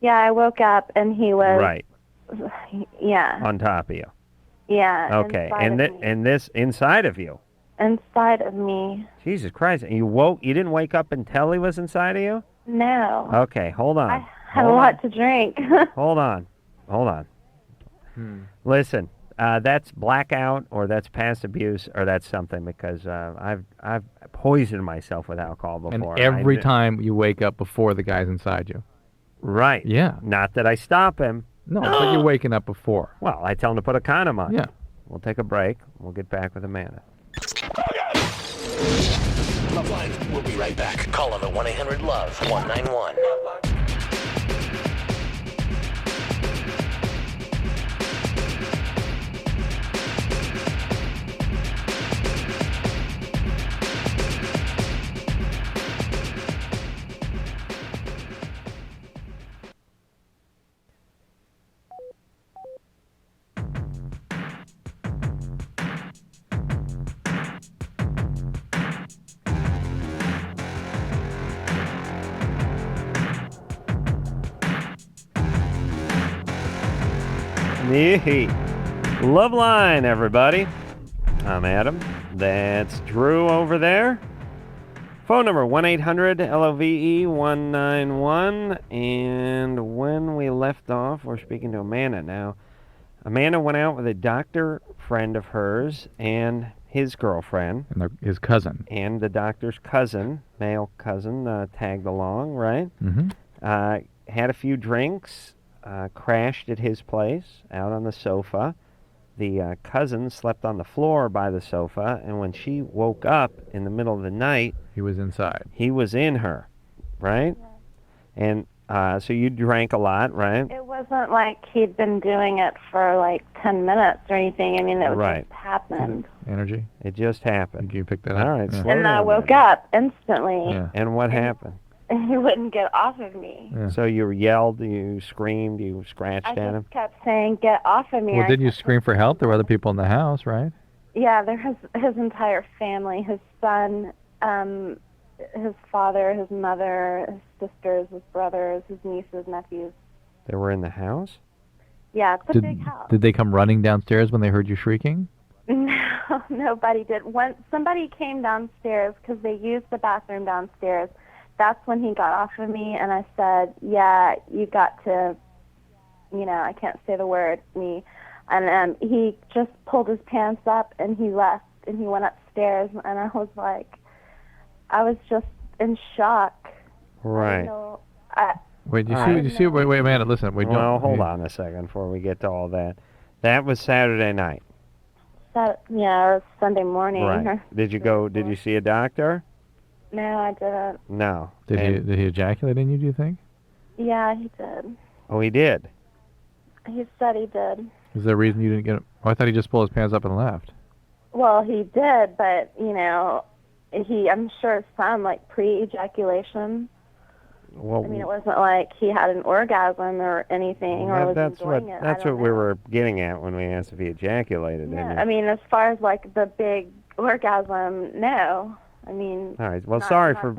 Yeah, I woke up and he was Right. Yeah. On top of you. Yeah. Okay, and this inside of you. Inside of me. Jesus Christ! And you didn't wake up until he was inside of you? No. Okay, hold on. I had a lot to drink. Hold on. Listen, that's blackout, or that's past abuse, or that's something, because I've poisoned myself with alcohol before. And every time you wake up before the guy's inside you. Right. Yeah. Not that I stop him. No, it's like you're waking up before. Well, I tell him to put a condom on. Yeah. We'll take a break. We'll get back with Amanda. LoveLine, we'll be right back. Call them at 1-800-LOVE-191. LoveLine, everybody. I'm Adam. That's Drew over there. Phone number 1-800-LOVE-191. And when we left off, we're speaking to Amanda now. Amanda went out with a doctor friend of hers and his girlfriend. And his cousin. And the doctor's cousin, male cousin, tagged along, right? Mm-hmm. Had a few drinks. Crashed at his place out on the sofa. The cousin slept on the floor by the sofa, and when she woke up in the middle of the night, he was inside. He was in her, right? And so you drank a lot, right? It wasn't like he'd been doing it for like 10 minutes or anything. I mean, it just happened. Energy? It just happened. Did you pick that up? All right. Yeah. And I woke up instantly. Yeah. And what happened? He wouldn't get off of me. Yeah. So you yelled, you screamed, you scratched at him? I just kept saying, "Get off of me." Well, didn't you scream for help? There were other people in the house, right? Yeah, there his entire family, his son, his father, his mother, his sisters, his brothers, his nieces, nephews. They were in the house? Yeah, it's a big house. Did they come running downstairs when they heard you shrieking? No, nobody did. Somebody came downstairs because they used the bathroom downstairs. That's when he got off of me, and I said, yeah, you got to, I can't say the word, me. And he just pulled his pants up, and he left, and he went upstairs, and I was just in shock. Right. Wait, you see, wait, Amanda, listen. Hold on a second before we get to all that. That was Saturday night. It was Sunday morning. Right. Did you see a doctor? No, I didn't. No. Did he ejaculate in you, do you think? Yeah, he did. Oh, he did? He said he did. Is there a reason you didn't get him? Oh, I thought he just pulled his pants up and left. Well, he did, but, I'm sure some, pre-ejaculation. Well, it wasn't like he had an orgasm or anything or was enjoying it. That's what we were getting at when we asked if he ejaculated. Yeah, as far as, the big orgasm, no. All right. Well, sorry for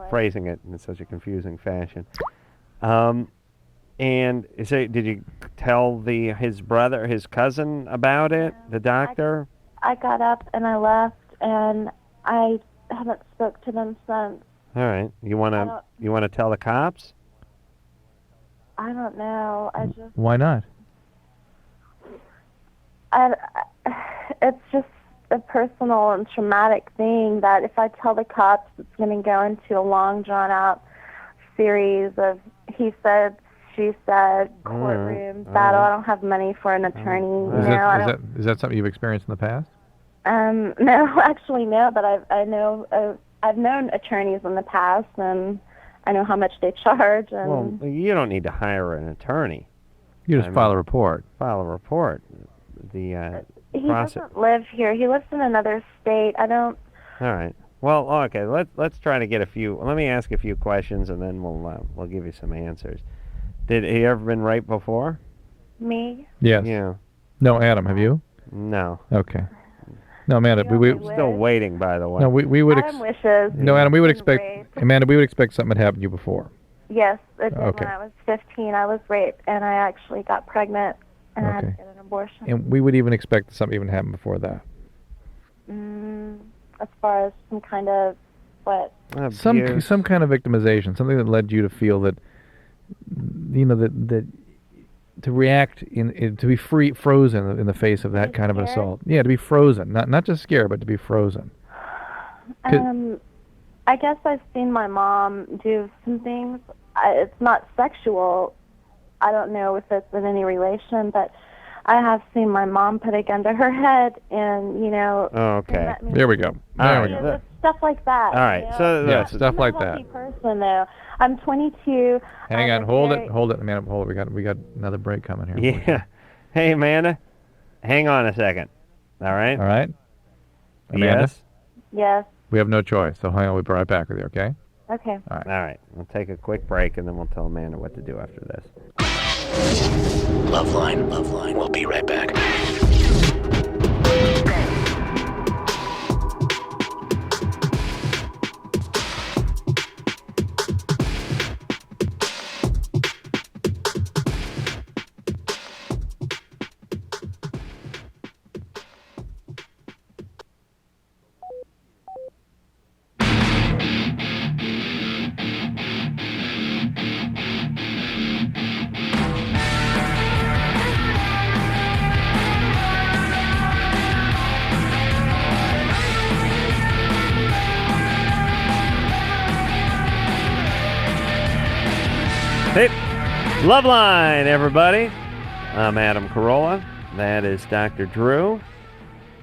phrasing it in such a confusing fashion. And so, did you tell his cousin about it, the doctor? I got up and I left, and I haven't spoke to them since. All right. You want to tell the cops? I don't know. Why not? It's just a personal and traumatic thing that if I tell the cops, it's going to go into a long, drawn-out series of he said, she said, courtroom battle. I don't have money for an attorney. Is that something you've experienced in the past? No, actually no. But I've known attorneys in the past, and I know how much they charge. And well, you don't need to hire an attorney. You just file a report. File a report. He process. doesn't live here. He lives in another state. I don't. All right. Well, okay. Let's try to get a few. Let me ask a few questions, and then we'll give you some answers. Did he ever been raped before? Me? Yes. Yeah. No, Adam, have you? No. Okay. No, Amanda, we Still waiting, by the way. no, we would. Adam wishes. No, Adam, we would expect. Raped. Amanda, we would expect something had happened to you before. Yes, it did. Okay. When I was 15, I was raped, and I actually got pregnant, and I had to Okay. get an abortion. And we would even expect something even happened before that. As far as some kind of what? Abuse. Some kind of victimization, something that led you to feel that, that to react to be frozen in the face of that kind of an scared? assault. Yeah, to be frozen, not just scared, but to be frozen. I guess I've seen my mom do some things. It's not sexual. I don't know if it's in any relation, but I have seen my mom put a gun to her head, and Okay. There we go. There we go. It's stuff like that. All right. So Yeah, that's stuff like I'm a that. healthy person, though. I'm 22. Hang I'm on, a hold very- it, man, hold it. We got another break coming here. Yeah. Hey, Amanda. Hang on a second. All right. All right. Amanda, Yes. Yes. we have no choice, so hang on. We'll be right back with you. Okay. Okay. All right. We'll take a quick break, and then we'll tell Amanda what to do after this. LoveLine. We'll be right back. Hey, LoveLine, everybody. I'm Adam Carolla. That is Dr. Drew.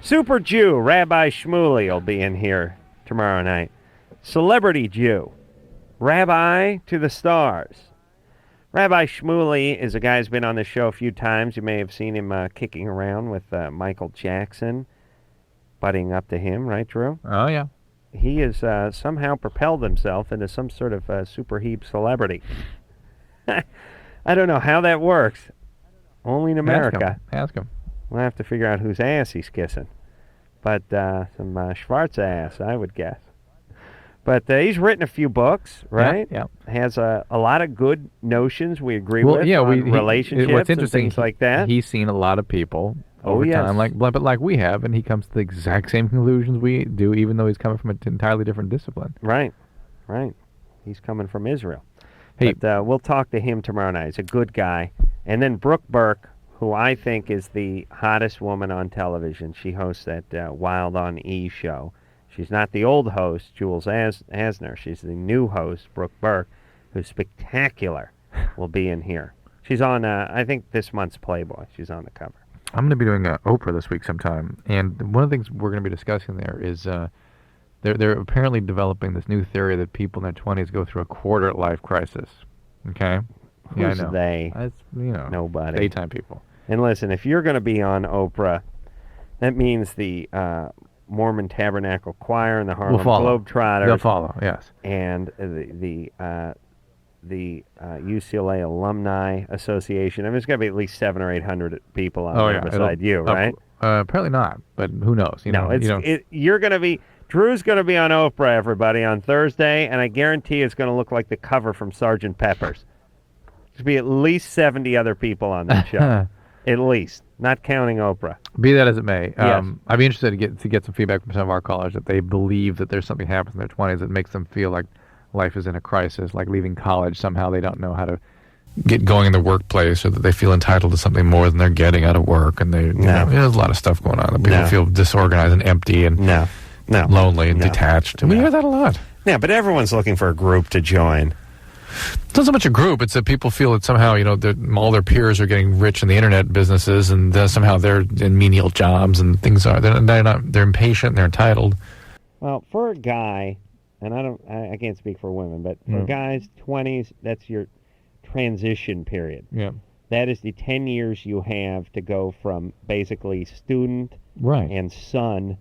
Super Jew, Rabbi Shmuley will be in here tomorrow night. Celebrity Jew, Rabbi to the stars. Rabbi Shmuley is a guy who's been on the show a few times. You may have seen him kicking around with Michael Jackson, butting up to him, right, Drew? Oh yeah. He has somehow propelled himself into some sort of super heap celebrity. I don't know how that works. Only in America. Ask him. We'll have to figure out whose ass he's kissing. But some Schwartz ass, I would guess. But he's written a few books, right? Yeah. Has a lot of good notions we agree Well, with yeah, on he- relationships what's interesting, and things like that. He's seen a lot of people over yes. time, like we have, and he comes to the exact same conclusions we do, even though he's coming from an entirely different discipline. Right. He's coming from Israel. Hey. But we'll talk to him tomorrow night. He's a good guy. And then Brooke Burke, who I think is the hottest woman on television. She hosts that Wild on E show. She's not the old host, Jules Asner. She's the new host, Brooke Burke, who's spectacular, will be in here. She's on, I think, this month's Playboy. She's on the cover. I'm going to be doing Oprah this week sometime, and one of the things we're going to be discussing there is they're apparently developing this new theory that people in their 20s go through a quarter-life crisis. Okay? Yeah, I Who's know. they? That's, Nobody. daytime people. And listen, if you're going to be on Oprah, that means the Mormon Tabernacle Choir and the Harlem Globetrotters. They'll follow, yes. And the UCLA Alumni Association. I mean, there's got to be at least 700 or 800 people on there beside you, right? Apparently not, but who knows? You're going to be... Drew's going to be on Oprah, everybody, on Thursday, and I guarantee it's going to look like the cover from Sgt. Pepper's. There'll be at least 70 other people on that show. At least. Not counting Oprah. Be that as it may, Yes. I'd be interested to get some feedback from some of our callers that they believe that there's something happens in their 20s that makes them feel like life is in a crisis, like leaving college. Somehow they don't know how to get going in the workplace, or that they feel entitled to something more than they're getting out of work. And there's a lot of stuff going on. That people feel disorganized and empty and lonely and detached. And we hear that a lot. Yeah, but everyone's looking for a group to join. It's not so much a group. It's that people feel that somehow, all their peers are getting rich in the internet businesses, and somehow they're in menial jobs, and things are they're impatient and they're entitled. Well, for a guy, and I can't speak for women, but for guys, 20s, that's your transition period. Yeah. That is the 10 years you have to go from basically student Right. and son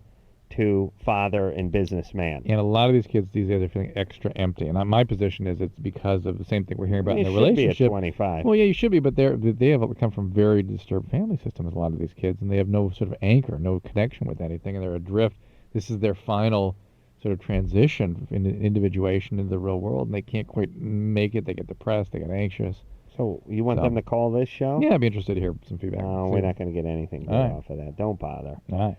to father and businessman. And a lot of these kids these days are feeling extra empty. And my position is it's because of the same thing we're hearing about in their relationship. You should be at 25. Well, yeah, you should be, but they have come from very disturbed family systems, a lot of these kids, and they have no sort of anchor, no connection with anything, and they're adrift. This is their final sort of transition in individuation into the real world, and they can't quite make it. They get depressed, they get anxious. So you want them to call this show? Yeah, I'd be interested to hear some feedback. No, we're not going to get anything good off of that. Don't bother. All right.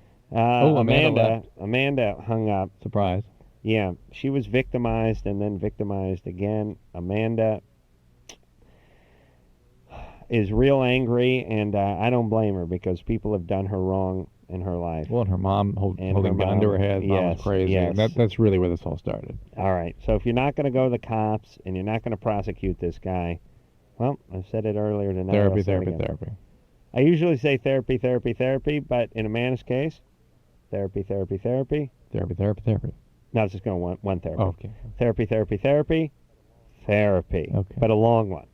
Amanda hung up. Surprise. Yeah, she was victimized and then victimized again. Amanda is real angry, and I don't blame her because people have done her wrong in her life. Well, and her mom holding a gun to her head. Mom was crazy. Yes. And that's really where this all started. All right, so if you're not going to go to the cops and you're not going to prosecute this guy, well, I said it earlier tonight. Therapy. I usually say therapy, but in Amanda's case, therapy. No, it's just going one therapy. Oh, okay. Therapy. Okay. But a long one.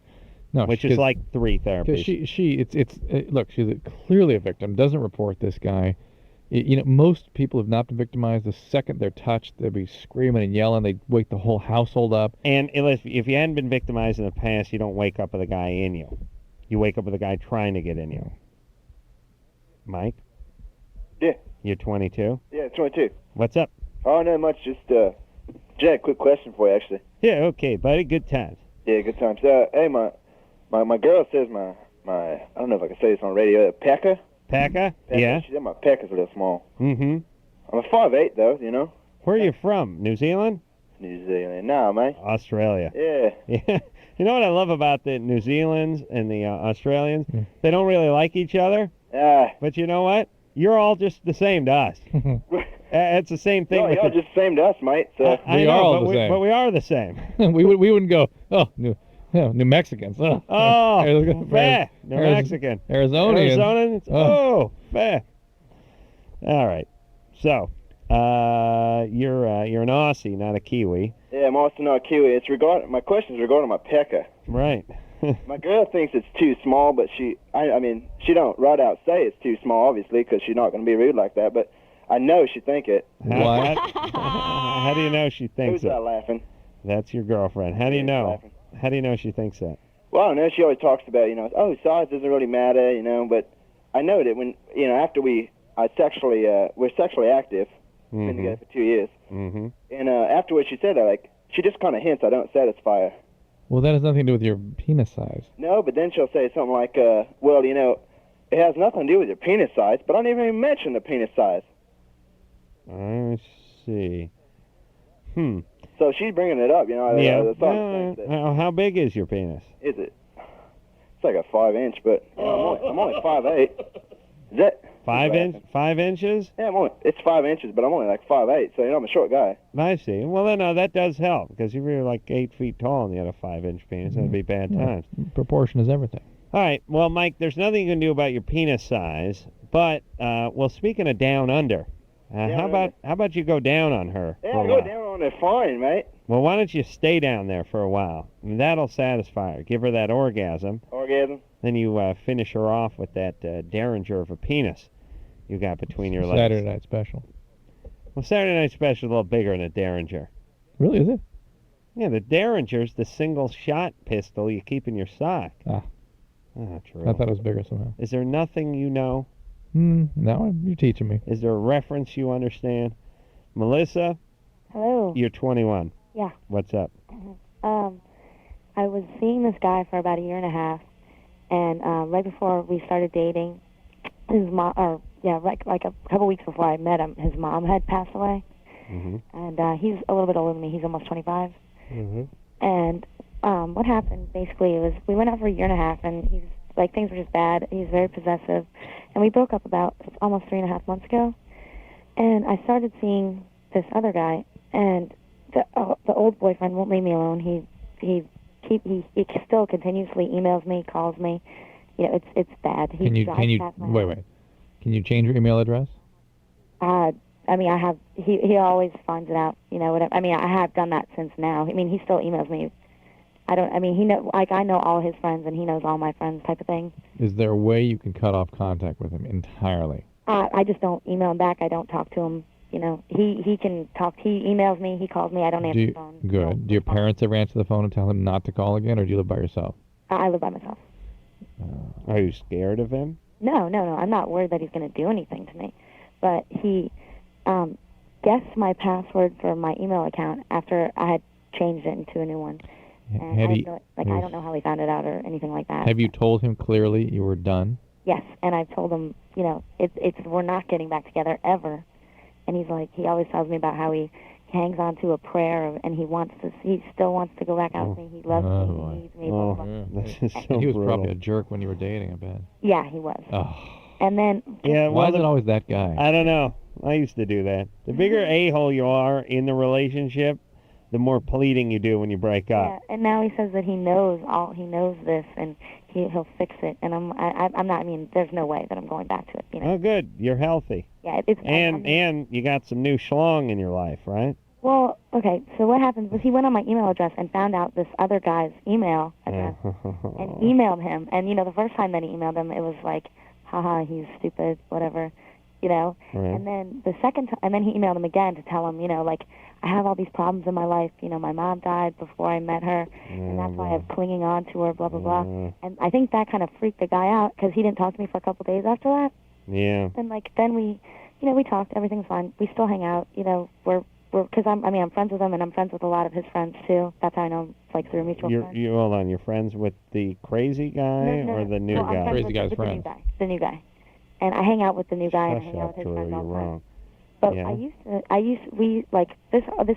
No, which is like 3 therapies. Look, she's clearly a victim. Doesn't report this guy. Most people have not been victimized. The second they're touched, they'll be screaming and yelling. They wake the whole household up. And if you hadn't been victimized in the past, you don't wake up with a guy in you. You wake up with a guy trying to get in you. Mike? Yeah. You're 22? Yeah, 22. What's up? Oh, not much. Just, Jack, quick question for you, actually. Yeah, okay, buddy. Good times. Yeah, good times. Hey, my girl says my I don't know if I can say this on radio, pecker? Pecker? Yeah. She said my pecker's a little small. Mm-hmm. I'm a 5'8", though, you know. Where are you from? New Zealand? New Zealand. Nah, man. Australia. Yeah. Yeah. You know what I love about the New Zealanders and the Australians? They don't really like each other. But you know what? You're all just the same to us. It's the same thing. No, y'all just the same to us, mate. So. We are all the same. But we are the same. we wouldn't go, New Mexicans. Fair. New Mexican. Arizonians. Fair. All right. So, you're an Aussie, not a Kiwi. Yeah, I'm also not a Kiwi. My question's regarding my pecker. Right. My girl thinks it's too small, but she don't right out say it's too small, obviously, because she's not going to be rude like that. But I know she think it. What? How do you know she thinks Who's it? that laughing? That's your girlfriend. How do you know? Laughing. How do you know she thinks that? Well, I know she always talks about, size doesn't really matter, but I know that when, after we're sexually active, been together for 2 years, and afterwards she said that, she just kind of hints I don't satisfy her. Well, that has nothing to do with your penis size. No, but then she'll say something like, well, it has nothing to do with your penis size, but I didn't even mention the penis size. I see. So she's bringing it up, How big is your penis? Is it? It's like a 5-inch, but I'm only 5'8". Is that 5 inches? Yeah, it's 5 inches, but I'm only like 5'8", so I'm a short guy. I see. Well, then that does help because if you're like 8 feet tall and you had a 5-inch penis, that'd be bad times. Proportion is everything. All right. Well, Mike, there's nothing you can do about your penis size, but speaking of down under, how about you go down on her? Yeah, I'll go down on her fine, mate. Well, why don't you stay down there for a while? That'll satisfy her. Give her that orgasm. Then you finish her off with that derringer of a penis you got between your legs. Saturday Night Special. Well, Saturday Night Special is a little bigger than a derringer. Really, is it? Yeah, the derringer's the single-shot pistol you keep in your sock. True. I thought it was bigger somehow. Is there nothing you know? No, you're teaching me. Is there a reference you understand? Melissa? Hello. You're 21. Yeah. What's up? I was seeing this guy for about a year and a half, and right before we started dating, his mom, like a couple weeks before I met him, his mom had passed away, and he's a little bit older than me. He's almost 25. And what happened basically was we went out for a year and a half, and he's like things were just bad. He's very possessive, and we broke up about almost 3.5 months ago. And I started seeing this other guy, and the old boyfriend won't leave me alone. He still continuously emails me, calls me. It's bad. Can you wait? Can you change your email address? I have. He always finds it out. I have done that since now. He still emails me I mean, I know all his friends, and he knows all my friends type of thing. Is there a way you can cut off contact with him entirely? I just don't email him back. I don't talk to him. You know, he can talk. He emails me. He calls me. I don't answer the phone. Good. Do your parents ever answer the phone and tell him not to call again, or do you live by yourself? I live by myself. Are you scared of him? No. I'm not worried that he's going to do anything to me. But he guessed my password for my email account after I had changed it into a new one. And I don't know how he found it out or anything like that. Have you told him clearly you were done? Yes, and I've told him, you know, we're not getting back together ever. And he's like, he always tells me about how he hangs on to a prayer, and he still wants to go back out with me. He loves me, he needs me. Blah, blah, blah. This is so He was brutal. probably a jerk when you were dating, I bet. Yeah, he was. Oh. And then... Yeah, Why is it always that guy? I don't know. I used to do that. The bigger a-hole you are in the relationship, the more pleading you do when you break up. Yeah, and now he says that he knows this, and he'll fix it. And I'm not. I mean, there's no way that I'm going back to it. You know. Oh, good. You're healthy. Yeah, and you got some new schlong in your life, right? Well, okay. So what happens was he went on my email address and found out this other guy's email address and emailed him. And you know, the first time that he emailed him, it was like, haha, he's stupid, whatever. You know. Right. And then the second time, and then he emailed him again to tell him, you know, like, I have all these problems in my life. You know, my mom died before I met her, and that's why I'm clinging on to her, blah, blah, blah. And I think that kind of freaked the guy out because he didn't talk to me for a couple days after that. Yeah. And, then we, you know, we talked. Everything's fine. We still hang out. You know, because I'm friends with him, and I'm friends with a lot of his friends, too. That's how I know him, like, through a mutual friend. Hold on. You're friends with the crazy guy or the new guy? Crazy guy's friend. The new guy. And I hang out with the new guy, and I hang out with his friends all the time. But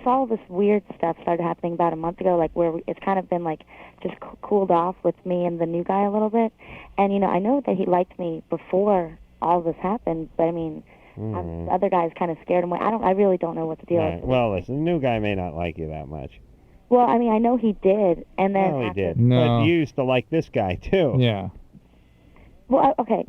all this weird stuff started happening about a month ago, like where it's kind of been like just cooled off with me and the new guy a little bit. And, you know, I know that he liked me before all this happened, but I mean, the other guys kind of scared him away. I really don't know what the deal is. Well, listen, the new guy may not like you that much. Well, I mean, I know he did, and then he did. No. But you used to like this guy, too. Yeah. Well, okay.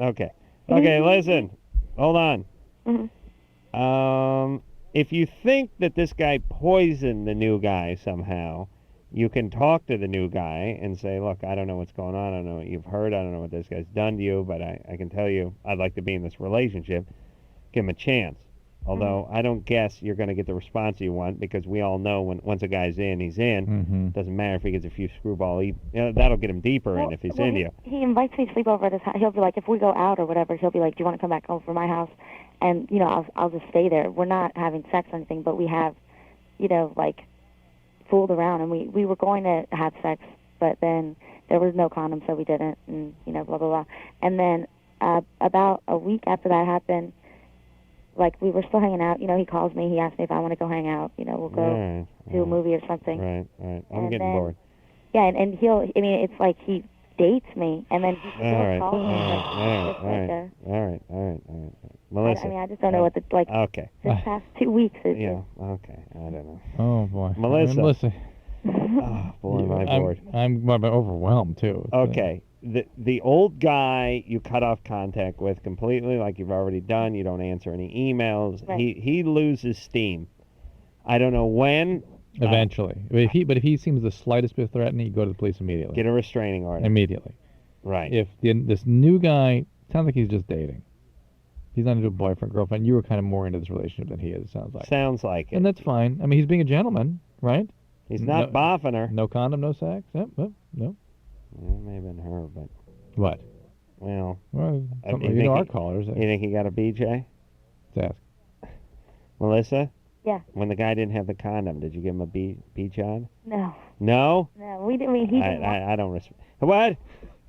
Okay, listen. Hold on. Mm-hmm. If you think that this guy poisoned the new guy somehow, you can talk to the new guy and say, look, I don't know what's going on. I don't know what you've heard. I don't know what this guy's done to you, but I can tell you I'd like to be in this relationship. Give him a chance. Although I don't guess you're going to get the response you want, because we all know once a guy's in, he's in. Doesn't matter if he gets a few screwball. That'll get him deeper in if he's into you. He invites me to sleep over at his house. He'll be like, if we go out or whatever, he'll be like, do you want to come back over to my house? And, you know, I'll just stay there. We're not having sex or anything, but we have, you know, like, fooled around. And we were going to have sex, but then there was no condom, so we didn't, and, you know, blah, blah, blah. And then about a week after that happened, like, we were still hanging out. You know, he calls me. He asks me if I want to go hang out. You know, we'll go to a movie or something. Right. I'm getting bored. Yeah, and it's like he dates me, and then he still calls me. All right. Melissa. I just don't know what Okay. This past 2 weeks. Okay. I don't know. Oh, boy. Melissa. Oh, boy, am I bored. I'm overwhelmed, too. Okay. The old guy you cut off contact with completely, like you've already done. You don't answer any emails. Right. He loses steam. I don't know when. Eventually. But if he seems the slightest bit threatening, you go to the police immediately. Get a restraining order. Immediately. Right. If this new guy, sounds like he's just dating. He's not into a boyfriend, girlfriend. You were kind of more into this relationship than he is, it sounds like. Sounds like it. And that's fine. I mean, he's being a gentleman, right? He's not boffing her. No condom, no sex? Yep, no. Well, it may have been her, but... What? Well... you know our callers. You think he got a BJ? Let's ask. Melissa? Yeah. When the guy didn't have the condom, did you give him a B-John? No. No? No, we didn't. He didn't. I don't respect... What?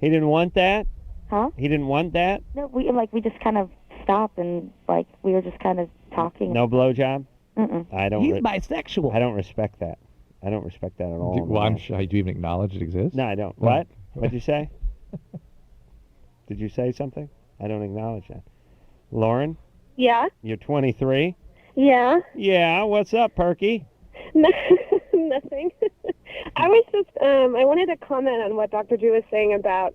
He didn't want that? Huh? He didn't want that? No, we just kind of stopped and, like, we were just kind of talking. No blowjob? Mm-mm. He's bisexual. I don't respect that. I don't respect that at all. Do you even acknowledge it exists? No, I don't. What? What'd you say? Did you say something? I don't acknowledge that. Lauren? Yeah? You're 23? Yeah? Yeah, what's up, Perky? Nothing. I was just, I wanted to comment on what Dr. Drew was saying about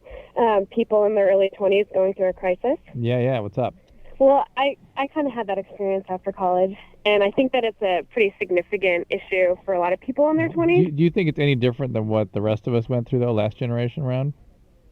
people in their early 20s going through a crisis. Yeah, what's up? Well, I kind of had that experience after college, and I think that it's a pretty significant issue for a lot of people in their 20s. Do you think it's any different than what the rest of us went through, though, last generation around?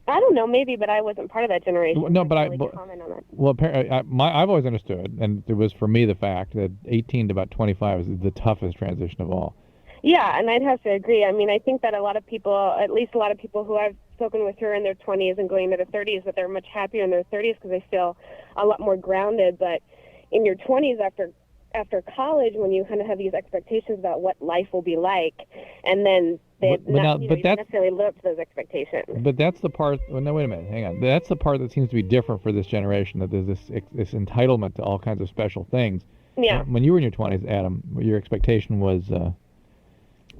I don't know, maybe, but I wasn't part of that generation. No, so but I can't really comment on it. Well, I've always understood, and it was for me the fact that 18 to about 25 is the toughest transition of all. Yeah, and I'd have to agree. I mean, I think that a lot of people, at least a lot of people who I've spoken with who are in their 20s and going into their 30s, that they're much happier in their 30s because they feel a lot more grounded. But in your 20s, after college, when you kind of have these expectations about what life will be like, and then you don't necessarily live up to those expectations. But that's the part. Well, no, wait a minute. Hang on. That's the part that seems to be different for this generation. That there's this entitlement to all kinds of special things. Yeah. When you were in your 20s, Adam, your expectation was.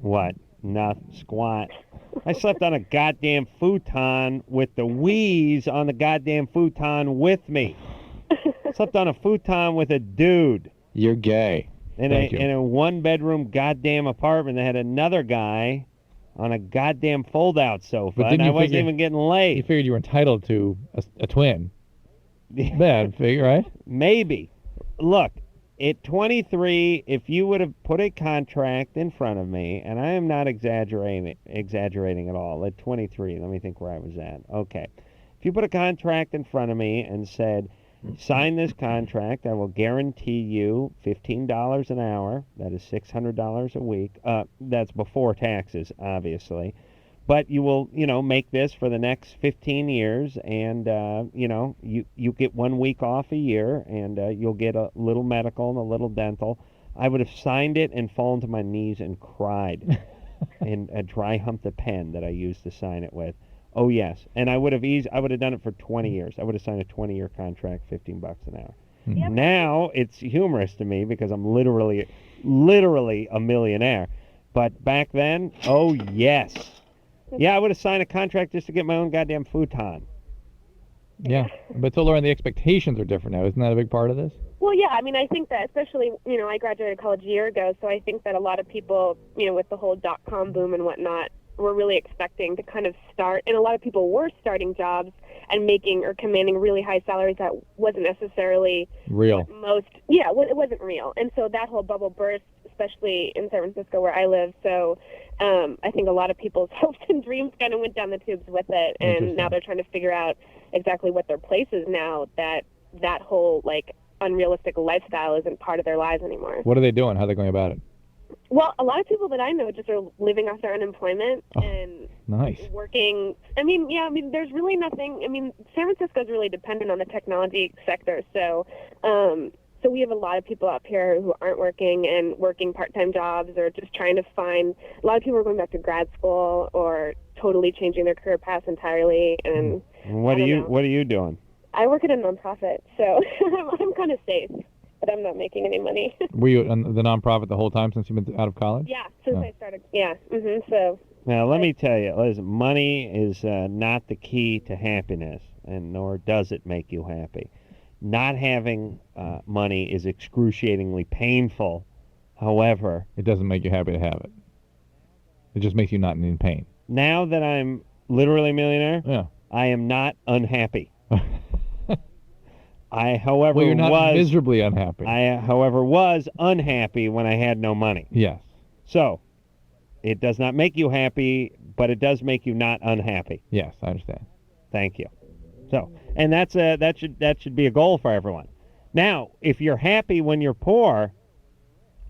What? Not squat. I slept on a goddamn futon with the wheeze on the goddamn futon with me. Slept on a futon with a dude. You're gay. In a one-bedroom goddamn apartment that had another guy on a goddamn fold-out sofa, and I wasn't even getting laid. You figured you were entitled to a twin. Bad figure, right? Maybe. Look, at 23, if you would have put a contract in front of me, and I am not exaggerating at all, at 23, let me think where I was at. Okay. If you put a contract in front of me and said, sign this contract, I will guarantee you $15 an hour, that is $600 a week. That's before taxes, obviously. But you will, make this for the next 15 years, and, you get 1 week off a year, and you'll get a little medical and a little dental. I would have signed it and fallen to my knees and cried and dry humped the pen that I used to sign it with. Oh, yes. And I would have done it for 20 years. I would have signed a 20-year contract, $15 an hour. Yep. Now it's humorous to me because I'm literally a millionaire. But back then, oh, yes. Yeah, I would have signed a contract just to get my own goddamn futon. Yeah, but so Lauren, the expectations are different now. Isn't that a big part of this? Well, yeah. I mean, I think that especially, I graduated college a year ago, so I think that a lot of people, with the whole .com boom and whatnot, were really expecting to kind of start, and a lot of people were starting jobs and making or commanding really high salaries that wasn't necessarily real. It wasn't real. And so that whole bubble burst, especially in San Francisco where I live. So I think a lot of people's hopes and dreams kind of went down the tubes with it, and now they're trying to figure out exactly what their place is now that whole unrealistic lifestyle isn't part of their lives anymore. What are they doing? How are they going about it? Well, a lot of people that I know just are living off their unemployment and working. There's really nothing. San Francisco is really dependent on the technology sector. So we have a lot of people up here who aren't working and working part-time jobs or just trying to find. A lot of people are going back to grad school or totally changing their career paths entirely. And what are you doing? I work at a nonprofit, so I'm kind of safe. But I'm not making any money. Were you in the nonprofit the whole time since you've been out of college? Yeah, since I started. Yeah. So. Now let me tell you, listen, money is not the key to happiness, and nor does it make you happy. Not having money is excruciatingly painful. However, it doesn't make you happy to have it. It just makes you not in pain. Now that I'm literally a millionaire, I am not unhappy. You're not miserably unhappy. I, however, was unhappy when I had no money. Yes. So, it does not make you happy, but it does make you not unhappy. Yes, I understand. Thank you. So, and that should be a goal for everyone. Now, if you're happy when you're poor,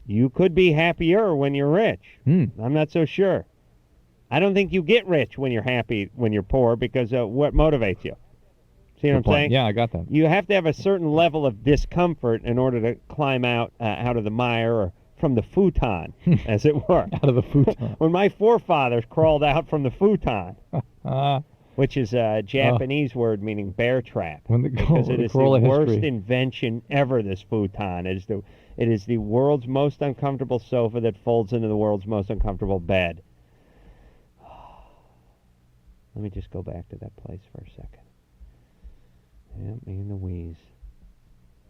you could be happier when you're rich. I'm not so sure. I don't think you get rich when you're happy when you're poor because what motivates you? See what I'm saying? Yeah, I got that. You have to have a certain level of discomfort in order to climb out of the mire or from the futon, as it were. Out of the futon. When my forefathers crawled out from the futon, which is a Japanese word meaning bear trap, because it is the worst invention ever, this futon. It is the world's most uncomfortable sofa that folds into the world's most uncomfortable bed. Let me just go back to that place for a second. Yeah, me and the wheeze.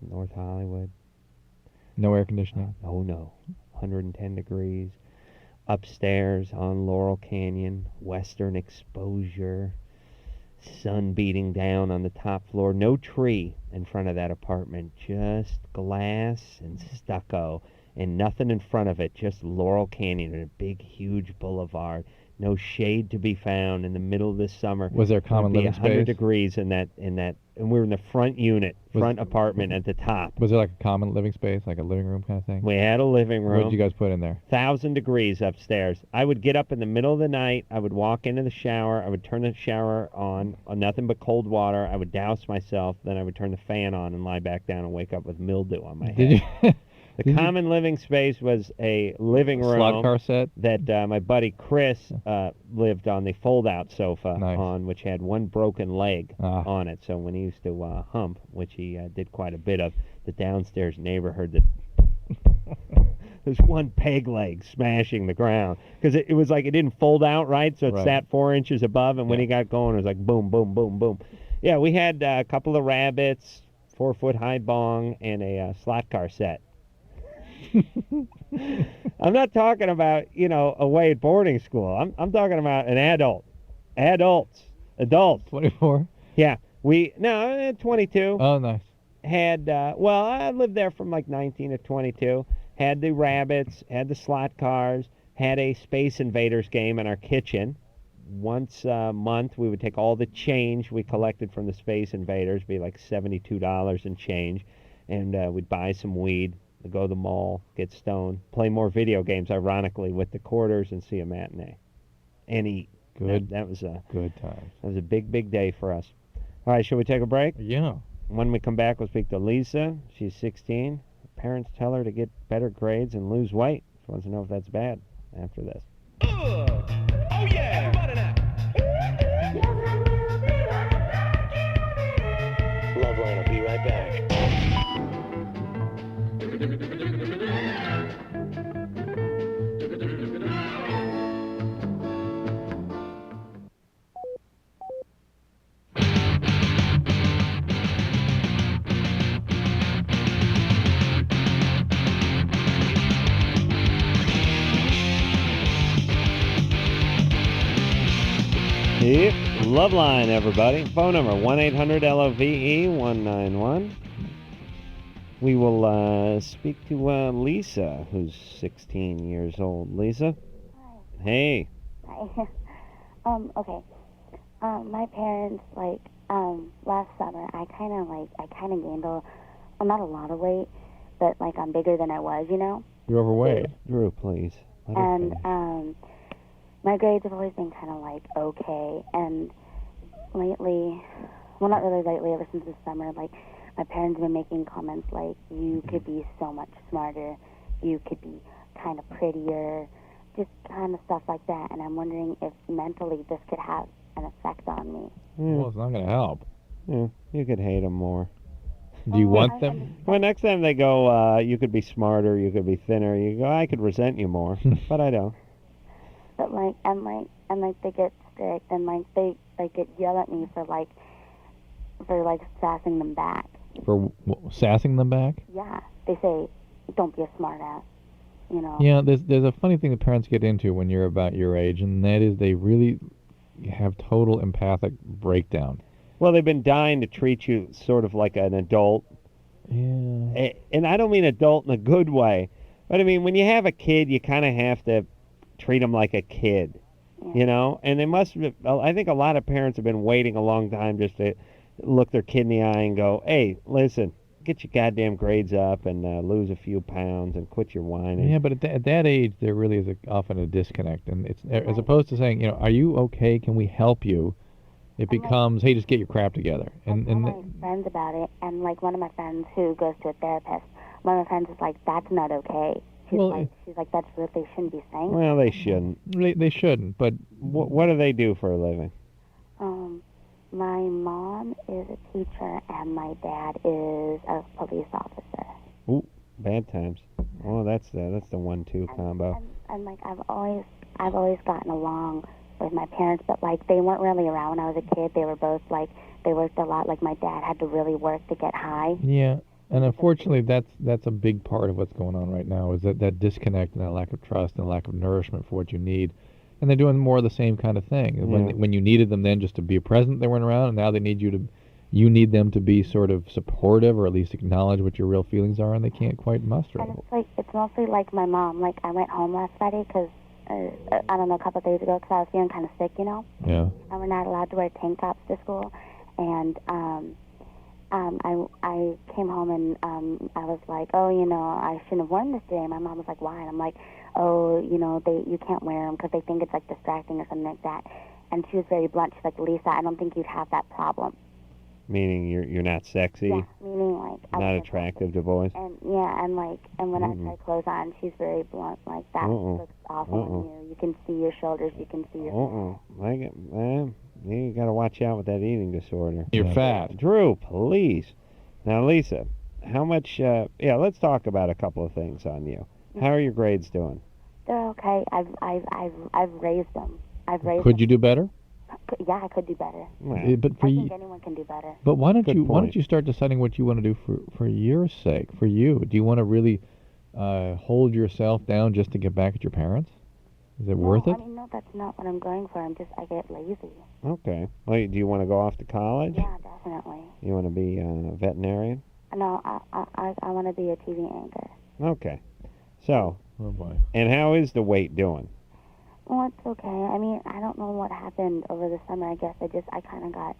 North Hollywood. No air conditioning? Oh, no. 110 degrees. Upstairs on Laurel Canyon. Western exposure. sun beating down on the top floor. No tree in front of that apartment, just glass and stucco, and nothing in front of it, just Laurel Canyon and a big, huge boulevard. No shade to be found in the middle of this summer. Was there common living 100 space? degrees in that, and we were in the front unit, front apartment at the top. Was there like a common living space, like a living room kind of thing? We had a living room. What did you guys put in there? 1,000 degrees upstairs. I would get up in the middle of the night. I would walk into the shower. I would turn the shower on nothing but cold water. I would douse myself. Then I would turn the fan on and lie back down and wake up with mildew on my head. Did you? The common living space was a living room Slot car set? that my buddy Chris lived on the fold-out sofa Nice. on, which had one broken leg on it. So when he used to hump, which he did quite a bit of, the downstairs neighbor heard that there's one peg leg smashing the ground. Because it was like it didn't fold out right, so it sat 4 inches above, and when he got going, it was like boom, boom, boom, boom. Yeah, we had a couple of rabbits, 4-foot-high bong, and a slot car set. I'm not talking about, away at boarding school. I'm talking about an adult. Adults. 24? Yeah. 22. Oh, nice. Had, I lived there from like 19 to 22. Had the rabbits, had the slot cars, had a Space Invaders game in our kitchen. Once a month, we would take all the change we collected from the Space Invaders, be like $72 in change, and we'd buy some weed. Go to the mall, get stoned, play more video games, ironically, with the quarters, and see a matinee. And eat. Good. That was a good time. That was a big, big day for us. All right, should we take a break? Yeah. When we come back, we'll speak to Lisa. She's 16. Her parents tell her to get better grades and lose weight. She wants to know if that's bad after this. Oh yeah, everybody now. LoveLine will be right back. Yep, LoveLine, everybody. Phone number 1-800-LOVE-191. We will speak to Lisa, who's 16 years old. Lisa? Hi. Hey. Hi. Okay. My parents, last summer, I kind of gained not a lot of weight, but, I'm bigger than I was, You're overweight. Drew, please. And, my grades have always been kind of, okay, and lately, well, not really lately, ever since the summer, my parents have been making comments like, you could be so much smarter, you could be kind of prettier, just kind of stuff like that, and I'm wondering if mentally this could have an effect on me. Well, it's not going to help. Yeah, you could hate them more. Do you want them? Well, next time they go, you could be smarter, you could be thinner, you go, I could resent you more, but I don't. But they get strict, and they get yell at me for sassing them back. For sassing them back? Yeah, they say, don't be a smartass, Yeah, there's a funny thing that parents get into when you're about your age, and that is they really have total empathic breakdown. Well, they've been dying to treat you sort of like an adult. Yeah. And I don't mean adult in a good way, but I mean when you have a kid, you kind of have to treat them like a kid, And they must have, I think a lot of parents have been waiting a long time just to look their kid in the eye and go, hey, listen, get your goddamn grades up and lose a few pounds and quit your whining. Yeah, but at that age, there really is often a disconnect. And it's as opposed to saying, are you okay? Can we help you? It becomes, hey, just get your crap together. And my friends about it, and one of my friends who goes to a therapist, one of my friends is like, that's not okay. She's like, that's what they shouldn't be saying. Well, they shouldn't. They shouldn't, but... What do they do for a living? My mom is a teacher, and my dad is a police officer. Ooh, bad times. Oh, that's the 1-2 combo. And I've always gotten along with my parents, but they weren't really around when I was a kid. They were both they worked a lot. My dad had to really work to get high. Yeah. And unfortunately, that's a big part of what's going on right now, is that disconnect and that lack of trust and lack of nourishment for what you need. And they're doing more of the same kind of thing. Yeah. When you needed them then just to be present, they weren't around, and now they need you need them to be sort of supportive or at least acknowledge what your real feelings are, and they can't quite muster it. And it's mostly like my mom. Like, I went home last Friday because, I don't know, a couple of days ago because I was feeling kind of sick, you know? Yeah. And we're not allowed to wear tank tops to school. And I came home and I was like, oh, you know, I shouldn't have worn this today. My mom was like, why? And I'm like, oh, you know, you can't wear them because they think it's like distracting or something like that. And she was very blunt. She's like, Lisa, I don't think you'd have that problem. Meaning you're not sexy, Yeah, meaning like not attractive to boys. And yeah, and when I try clothes on, she's very blunt. Like, that looks awful on you. You can see your shoulders. You can see your. You got to watch out with that eating disorder. You're fat. Drew, please. Now, Lisa, how much? Let's talk about a couple of things on you. How are your grades doing? They're okay. I've raised them. Could you do better? Yeah, I could do better. Well, but I think anyone can do better. But why don't point. you start deciding what you want to do for your sake, for you? Do you want to really hold yourself down just to get back at your parents? Is it worth it? I mean, no, that's not what I'm going for. I get lazy. Okay. Well, do you want to go off to college? Yeah, definitely. You want to be a veterinarian? No, I want to be a TV anchor. Okay. So. Oh boy. And how is the weight doing? Well, it's okay. I mean, I don't know what happened over the summer. I guess I kind of got,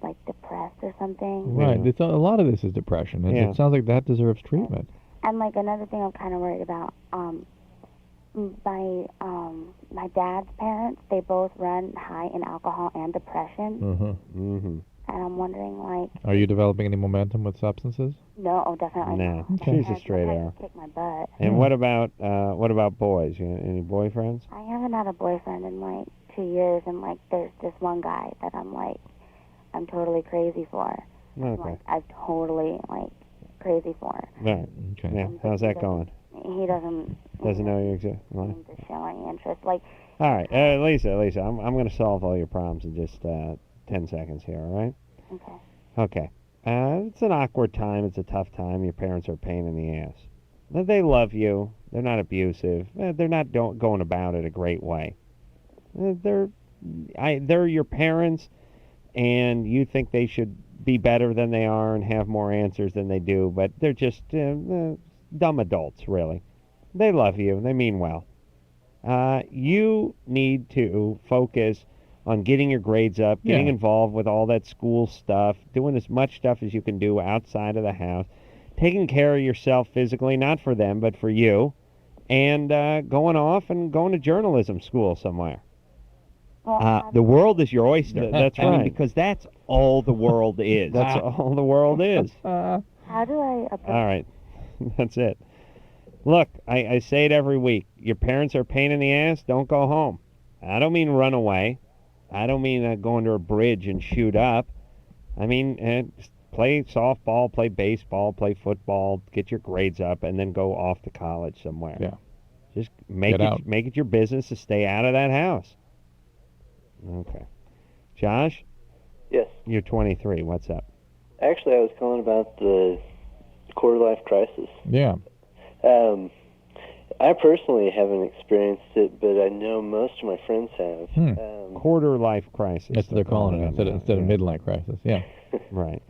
like, depressed or something. Right. It's a lot of this is depression. It sounds like that deserves treatment. And, like, another thing I'm kind of worried about, my dad's parents, they both run high in alcohol and depression. Mm-hmm. And I'm wondering, like... Are you developing any momentum with substances? No, definitely not. She's a straight arrow. Kick my butt. And what about boys? You got any boyfriends? I haven't had a boyfriend in, like, 2 years, and, like, there's this one guy that I'm totally crazy for. Okay. I'm totally, like, crazy for. Right. Okay. Yeah. How's that going? He doesn't know you exist. seem to show any interest. Like. All right, Lisa, I'm going to solve all your problems in just 10 seconds here. All right? Okay. Okay. It's an awkward time. It's a tough time. Your parents are a pain in the ass. They love you. They're not abusive. They're not going about it a great way. They're your parents, and you think they should be better than they are and have more answers than they do, but they're just dumb adults, really. They love you. They mean well. You need to focus on getting your grades up, getting involved with all that school stuff, doing as much stuff as you can do outside of the house, taking care of yourself physically, not for them, but for you, and going off and going to journalism school somewhere. The world is your oyster. That's right. I mean, because that's all the world is. That's all the world is. How do I... All right. That's it. Look, I say it every week. Your parents are a pain in the ass. Don't go home. I don't mean run away. I don't mean go under a bridge and shoot up. I mean play softball, play baseball, play football, get your grades up, and then go off to college somewhere. Yeah. Just make it your business to stay out of that house. Okay. Josh? Yes. You're 23. What's up? Actually, I was calling about the quarter-life crisis. Yeah. I personally haven't experienced it, but I know most of my friends have. Quarter-life crisis. That's what they're calling it instead of midlife crisis. Yeah. Right.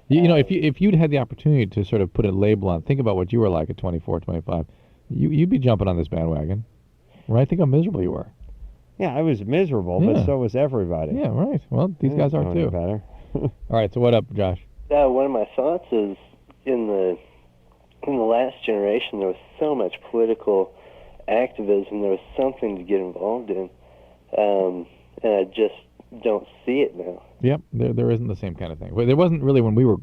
You know, if you'd had the opportunity to sort of put a label on, think about what you were like at 24, 25, you'd be jumping on this bandwagon, right? Think how miserable you were. Yeah, I was miserable, but so was everybody. Yeah, right. Well, these guys are too. Better. All right, so what up, Josh? One of my thoughts is in the last generation, there was so much political activism. There was something to get involved in, and I just don't see it now. Yep, there isn't the same kind of thing. Well, there wasn't really when we were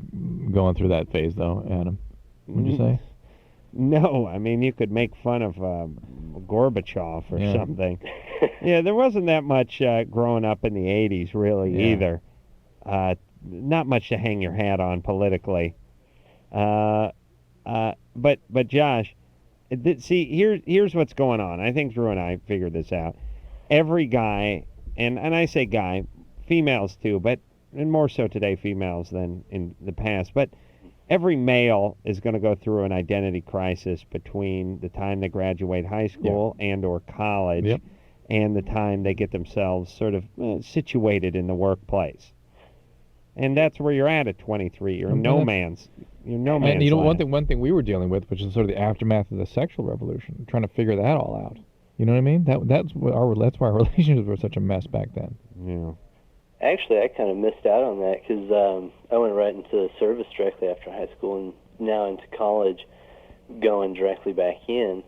going through that phase, though, Adam. Would you say? No, I mean, you could make fun of Gorbachev or something. Yeah, there wasn't that much growing up in the 80s, really, either. Not much to hang your hat on politically. But Josh, see, here's what's going on. I think Drew and I figured this out. Every guy, and I say guy, females too, and more so today females than in the past, but every male is going to go through an identity crisis between the time they graduate high school and or college and the time they get themselves sort of situated in the workplace. And that's where you're at 23. You're no man's And you know, land. one thing we were dealing with, which is sort of the aftermath of the sexual revolution, trying to figure that all out. You know what I mean? That's why our relationships were such a mess back then. Yeah. Actually, I kind of missed out on that because I went right into the service directly after high school, and now into college, going directly back in.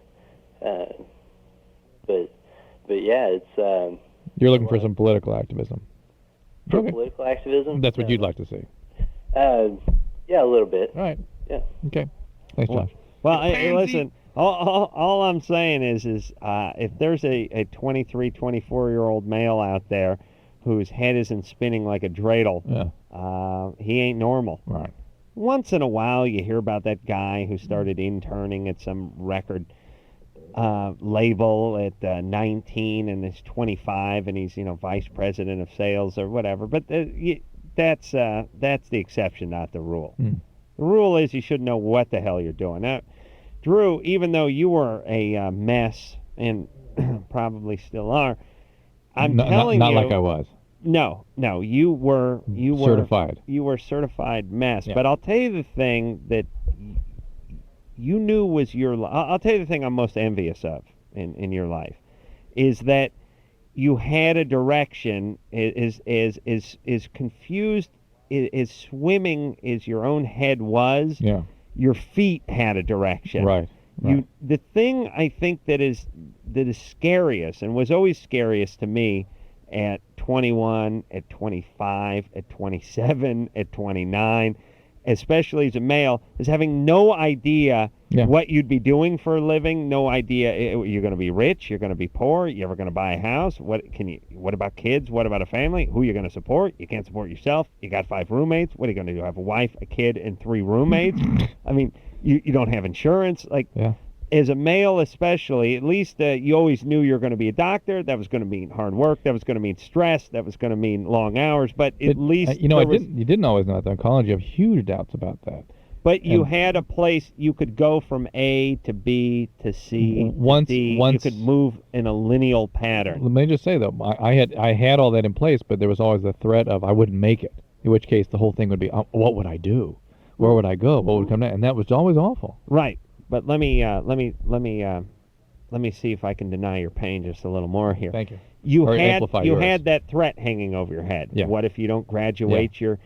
But yeah, it's. You're looking for some political activism. For political activism? That's what you'd like to see. Yeah, a little bit. All right. Yeah. Okay. Thanks, Josh. Well, listen, all I'm saying is if there's a 23, 24-year-old male out there whose head isn't spinning like a dreidel, he ain't normal. Right. Once in a while, you hear about that guy who started interning at some record label at 19 and is 25 and he's vice president of sales or whatever. But that's the exception, not the rule. The rule is you should know what the hell you're doing. Now, Drew, even though you were a mess and probably still are, I'm telling you, not like I was. No, you were certified. You were certified mess. Yeah. But I'll tell you the thing that you knew was I'll tell you the thing I'm most envious of in your life is that you had a direction is confused as swimming as your own head was. Yeah. Your feet had a direction. Right. The thing I think that is scariest and was always scariest to me at 21, at 25, at 27, at 29, especially as a male, is having no idea what you'd be doing for a living, no idea you're going to be rich, you're going to be poor, you're ever going to buy a house, what about kids, what about a family, who you're going to support, you can't support yourself, you got 5 roommates, what are you going to do, have a wife, a kid, and 3 roommates? I mean, you don't have insurance, as a male especially, at least you always knew you were going to be a doctor. That was going to mean hard work. That was going to mean stress. That was going to mean long hours. But at least you didn't always know that. In college, you have huge doubts about that. But you had a place you could go from A to B to C to D. You could move in a lineal pattern. Let me just say though, I had all that in place, but there was always the threat of I wouldn't make it. In which case, the whole thing would be, what would I do? Where would I go? What would come next? And that was always awful. Right. But let me see if I can deny your pain just a little more here. Thank you. You had that threat hanging over your head. Yeah. What if you don't graduate your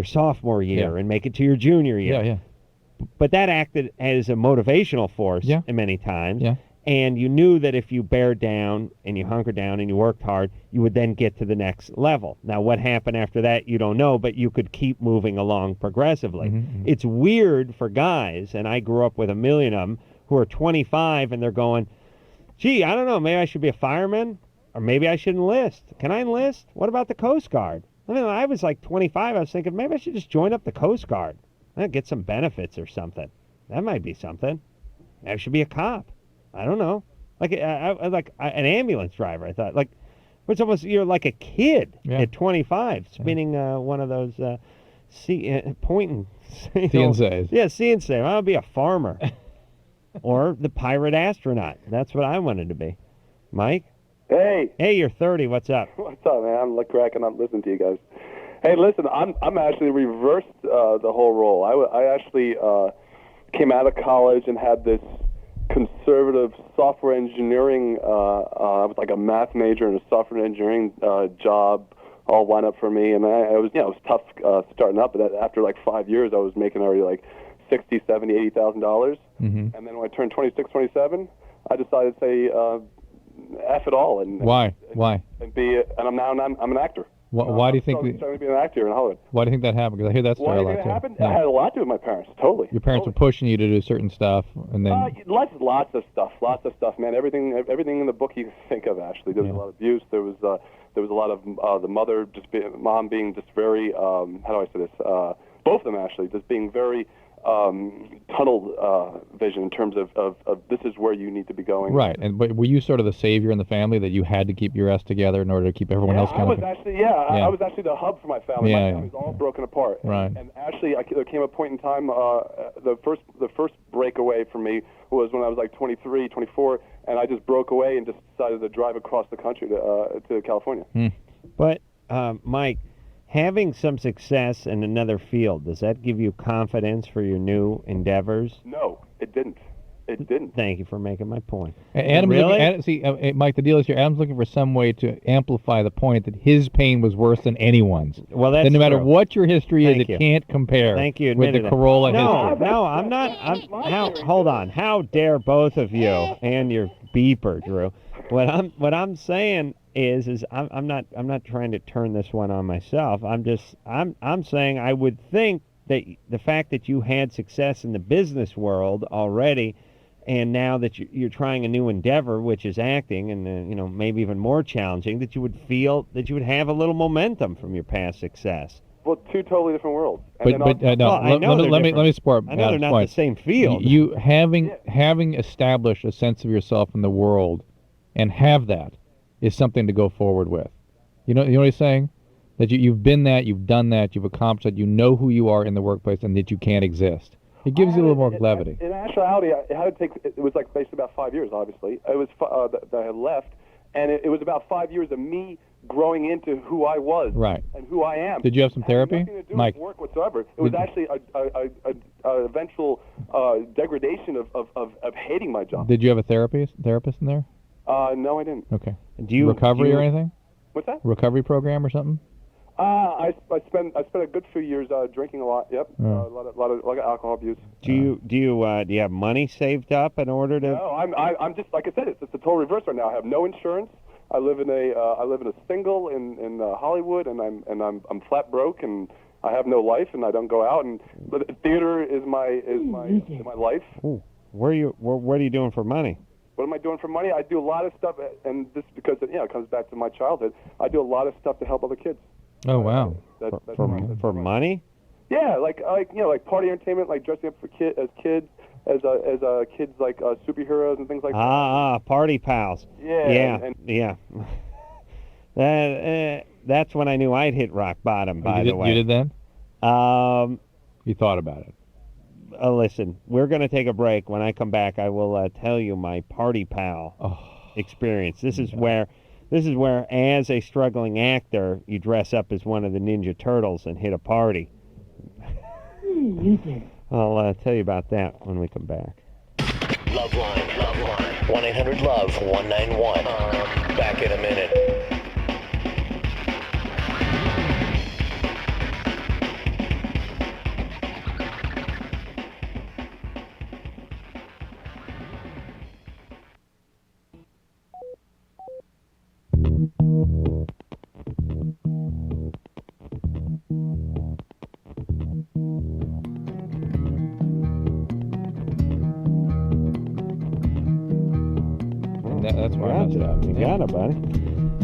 sophomore year and make it to your junior year? Yeah. But that acted as a motivational force many times. Yeah. And you knew that if you bared down and you hunkered down and you worked hard, you would then get to the next level. Now, what happened after that, you don't know, but you could keep moving along progressively. Mm-hmm. It's weird for guys, and I grew up with a million of them, who are 25 and they're going, gee, I don't know, maybe I should be a fireman, or maybe I should enlist. Can I enlist? What about the Coast Guard? I mean, I was like 25, I was thinking, maybe I should just join up the Coast Guard. I'll get some benefits or something. That might be something. Maybe I should be a cop. I don't know. Like an ambulance driver, I thought. It's almost, you're like a kid at 25, spinning one of those pointing. CNCs. Yeah, CNC. I'll be a farmer. Or the pirate astronaut. That's what I wanted to be. Mike? Hey. Hey, you're 30. What's up? What's up, man? I'm cracking up listening to you guys. Hey, listen, I'm actually reversed the whole role. I actually came out of college and had this conservative software engineering. I was like a math major and a software engineering job all lined up for me, and it was tough starting up. But after like 5 years, I was making already like $60,000, $70,000, $80,000. Mm-hmm. And then when I turned 26, 27, I decided to say F it all and why and I'm an actor. Why do you think I'm starting to be an actor in Hollywood? Why do you think that happened? Because I hear that story a lot too. Why did it happen? Yeah. It had a lot to do with my parents. Totally. Your parents were pushing you to do certain stuff, and then lots of stuff, man. Everything in the book you can think of. Actually, there was a lot of abuse. There was a lot of the mother mom being just very how do I say this? Both of them actually just being very tunnel vision in terms of this is where you need to be going. Right, but were you sort of the savior in the family that you had to keep your ass together in order to keep everyone else kind of? I was actually the hub for my family. Yeah, my family's all broken apart. Right. And actually, there came a point in time. The first breakaway for me was when I was like 23, 24, and I just broke away and just decided to drive across the country to California. But, Mike, having some success in another field, does that give you confidence for your new endeavors? No, it didn't. It didn't. Thank you for making my point. Adam's Really? Mike, the deal is here. Adam's looking for some way to amplify the point that his pain was worse than anyone's. Well, that's Then no matter true. what your history Thank is, you. it can't compare Thank you. with the admitted it. Corolla history. No, I'm not. Hold on. How dare both of you and your beeper, Drew? What I'm saying is I'm not trying to turn this one on myself. I'm saying I would think that the fact that you had success in the business world already, and now that you're trying a new endeavor, which is acting, and maybe even more challenging, that you would feel that you would have a little momentum from your past success. Well, two totally different worlds. But no, I know let me support. I know they're Adam's not point. the same field. You having established a sense of yourself in the world, and have that, is something to go forward with. You know what he's saying? That you've been that, you've done that, you've accomplished that, you know who you are in the workplace, and that you can't exist. It gives you a little more levity. In actuality, it was like basically about 5 years, obviously. It was that I had left, and it was about 5 years of me growing into who I was and who I am. Did you have some therapy, nothing to do Mike? with work whatsoever. It was actually a eventual degradation of hating my job. Did you have a therapist in there? No, I didn't. Okay. Recovery or anything? What's that? Recovery program or something? I spent a good few years drinking a lot. Yep, a lot of alcohol abuse. Do you have money saved up in order to? No, I'm just like I said. It's the total reverse right now. I have no insurance. I live in a single in Hollywood, and I'm flat broke, and I have no life, and I don't go out. But theater is my life. Ooh, what are you doing for money? What am I doing for money? I do a lot of stuff, and this because it comes back to my childhood. I do a lot of stuff to help other kids. Oh wow! For money? Yeah, like party entertainment, like dressing up for kids as kids like superheroes and things like that. Party pals. Yeah. That's when I knew I'd hit rock bottom. By the way, you did that. You thought about it. Listen, we're going to take a break. When I come back, I will tell you my party pal experience. This is where, as a struggling actor, you dress up as one of the Ninja Turtles and hit a party. I'll tell you about that when we come back. LoveLine. 1-800-LOVE-191. Back in a minute. That's why I messed up. You got it, buddy.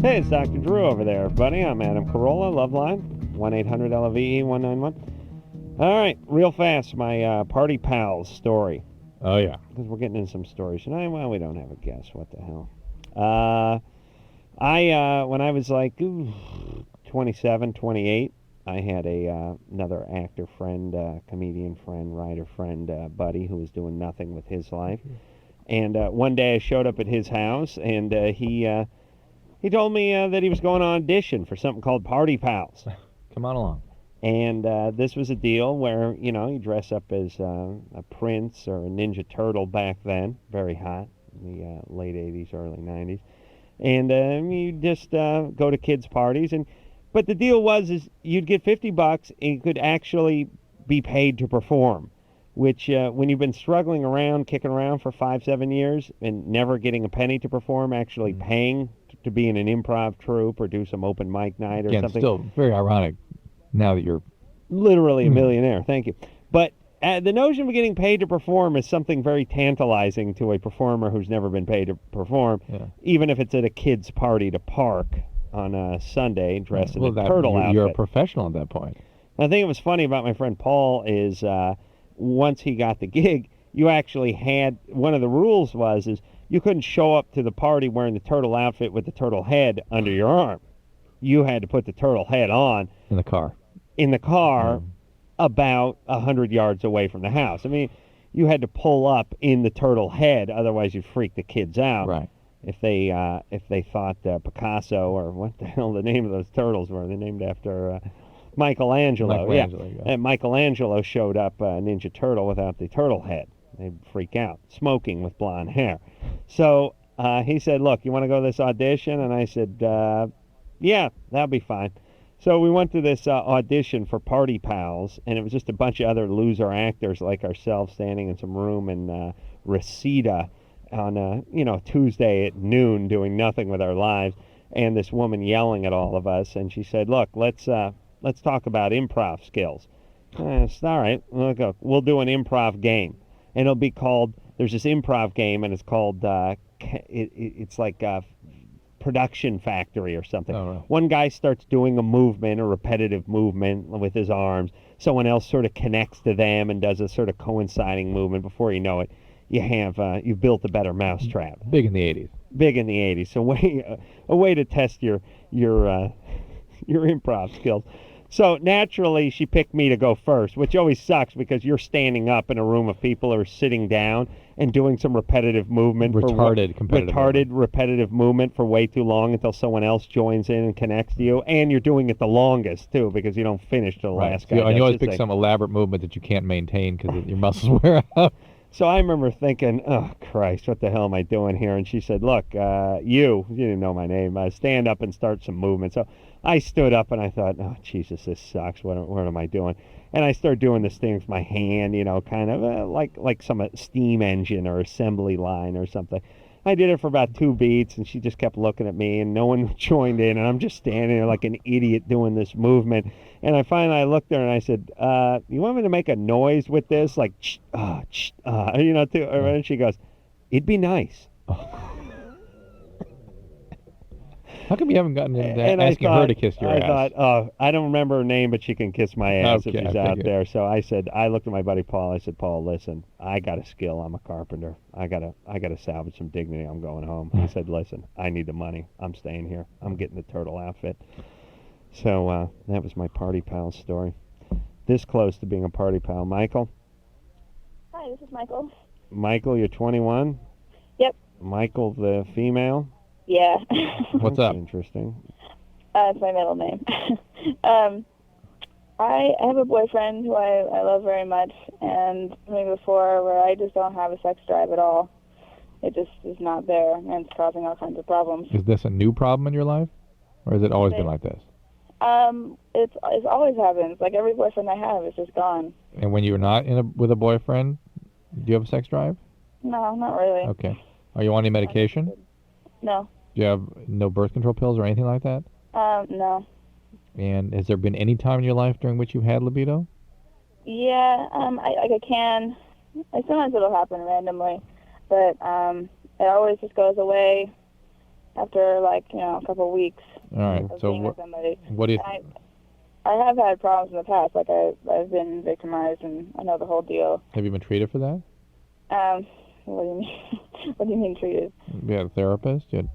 Hey, it's Dr. Drew over there, buddy. I'm Adam Carolla, LoveLine, 1-800-LOVE-191. All right, real fast, my party pals story. Oh, yeah. Because we're getting in some stories tonight. Well, we don't have a guest. What the hell? When I was like 27, 28, I had another actor friend, comedian friend, writer friend, buddy, who was doing nothing with his life. And one day I showed up at his house, and he told me that he was going on audition for something called Party Pals. Come on along. And this was a deal where, you dress up as a prince or a Ninja Turtle back then, very hot, in the late 80s, early 90s. And you just go to kids' parties. But the deal is you'd get $50 and you could actually be paid to perform. Which, when you've been struggling around, kicking around for 5-7 years and never getting a penny to perform, actually paying to be in an improv troupe or do some open mic night or something. It's still very ironic now that you're literally a millionaire. Thank you. But the notion of getting paid to perform is something very tantalizing to a performer who's never been paid to perform, even if it's at a kid's party to park on a Sunday dressed in a turtle outfit. You're a professional at that point. The thing that was funny about my friend Paul is once he got the gig, you actually had, one of the rules is you couldn't show up to the party wearing the turtle outfit with the turtle head under your arm. You had to put the turtle head on. In the car. About 100 yards away from the house. I mean, you had to pull up in the turtle head, otherwise you'd freak the kids out. Right. If they thought Picasso, or what the hell the name of those turtles were, they're named after Michelangelo. Michelangelo, yeah. And Michelangelo showed up a Ninja Turtle without the turtle head. They'd freak out, smoking with blonde hair. So he said, look, you want to go to this audition? And I said, yeah, that'll be fine. So we went to this audition for Party Pals, and it was just a bunch of other loser actors like ourselves standing in some room in Reseda on a Tuesday at noon doing nothing with our lives, and this woman yelling at all of us. And she said, look, let's talk about improv skills. It's all right. We'll do an improv game. And it'll be called, there's this improv game, and it's called, it's like Production Factory or something. Oh, right. One guy starts doing a movement, a repetitive movement with his arms. Someone else sort of connects to them and does a sort of coinciding movement. Before you know it, you've built a better mousetrap. Big in the 80s. Big in the 80s. So a way to test your improv skills. So naturally, she picked me to go first, which always sucks because you're standing up in a room of people who are sitting down and doing some repetitive movement. Repetitive movement for way too long until someone else joins in and connects to you. And you're doing it the longest, too, because you don't finish till the last guy. And you always pick some elaborate movement that you can't maintain because your muscles wear out. So I remember thinking, oh, Christ, what the hell am I doing here? And she said, look, you didn't know my name, stand up and start some movement. So I stood up and I thought, oh, Jesus, this sucks. What am I doing? And I started doing this thing with my hand, kind of like some steam engine or assembly line or something. I did it for about 2 beats, and she just kept looking at me, and no one joined in, and I'm just standing there like an idiot doing this movement. And I finally looked at her and I said, you want me to make a noise with this? Like, and she goes, it'd be nice. How come you haven't gotten into asking her to kiss your ass? I thought, I don't remember her name, but she can kiss my ass if she's out there. So I looked at my buddy Paul. I said, Paul, listen, I got a skill. I'm a carpenter. I gotta salvage some dignity. I'm going home. He said, listen, I need the money. I'm staying here. I'm getting the turtle outfit. So that was my Party Pal story. This close to being a Party Pal. Michael? Hi, this is Michael. Michael, you're 21? Yep. Michael, the female? Yeah. What's up? Interesting. It's my middle name. I have a boyfriend who I love very much, and maybe before where I just don't have a sex drive at all. It just is not there, and it's causing all kinds of problems. Is this a new problem in your life, or has it always been like this? It's always happens. Like every boyfriend I have is just gone. And when you're not with a boyfriend, do you have a sex drive? No, not really. Okay. Are you on any medication? No. Do you have no birth control pills or anything like that? No. And has there been any time in your life during which you had libido? Yeah, I can. Sometimes it'll happen randomly, but it always just goes away after a couple of weeks. All right. So what do you? I have had problems in the past. Like I've been victimized, and I know the whole deal. Have you been treated for that? What do you mean? What do you mean treated? You had a therapist? You had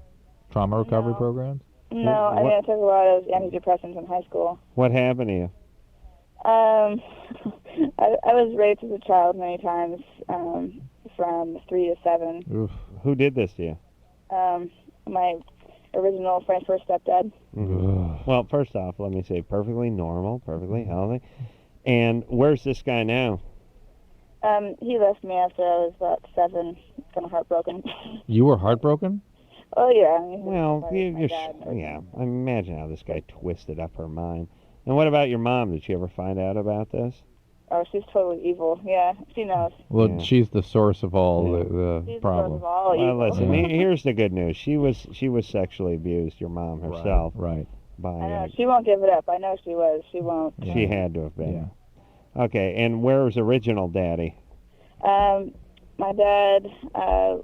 trauma recovery programs? No, I took a lot of antidepressants in high school. What happened to you? I was raped as a child many times, from 3 to 7. Oof. Who did this to you? My first stepdad. Mm-hmm. Well, first off, let me say, perfectly normal, perfectly healthy. And where's this guy now? He left me after I was about 7, kind of heartbroken. You were heartbroken? Oh, yeah. Well, I imagine how this guy twisted up her mind. And what about your mom? Did she ever find out about this? Oh, she's totally evil. Yeah, she knows. Well, she's the source of all the problems. Well, listen, here's the good news. She was sexually abused, your mom herself. Right. By, I know. She won't give it up. I know she was. She won't. She had to have been. Yeah. Okay, and where was original daddy? My dad, I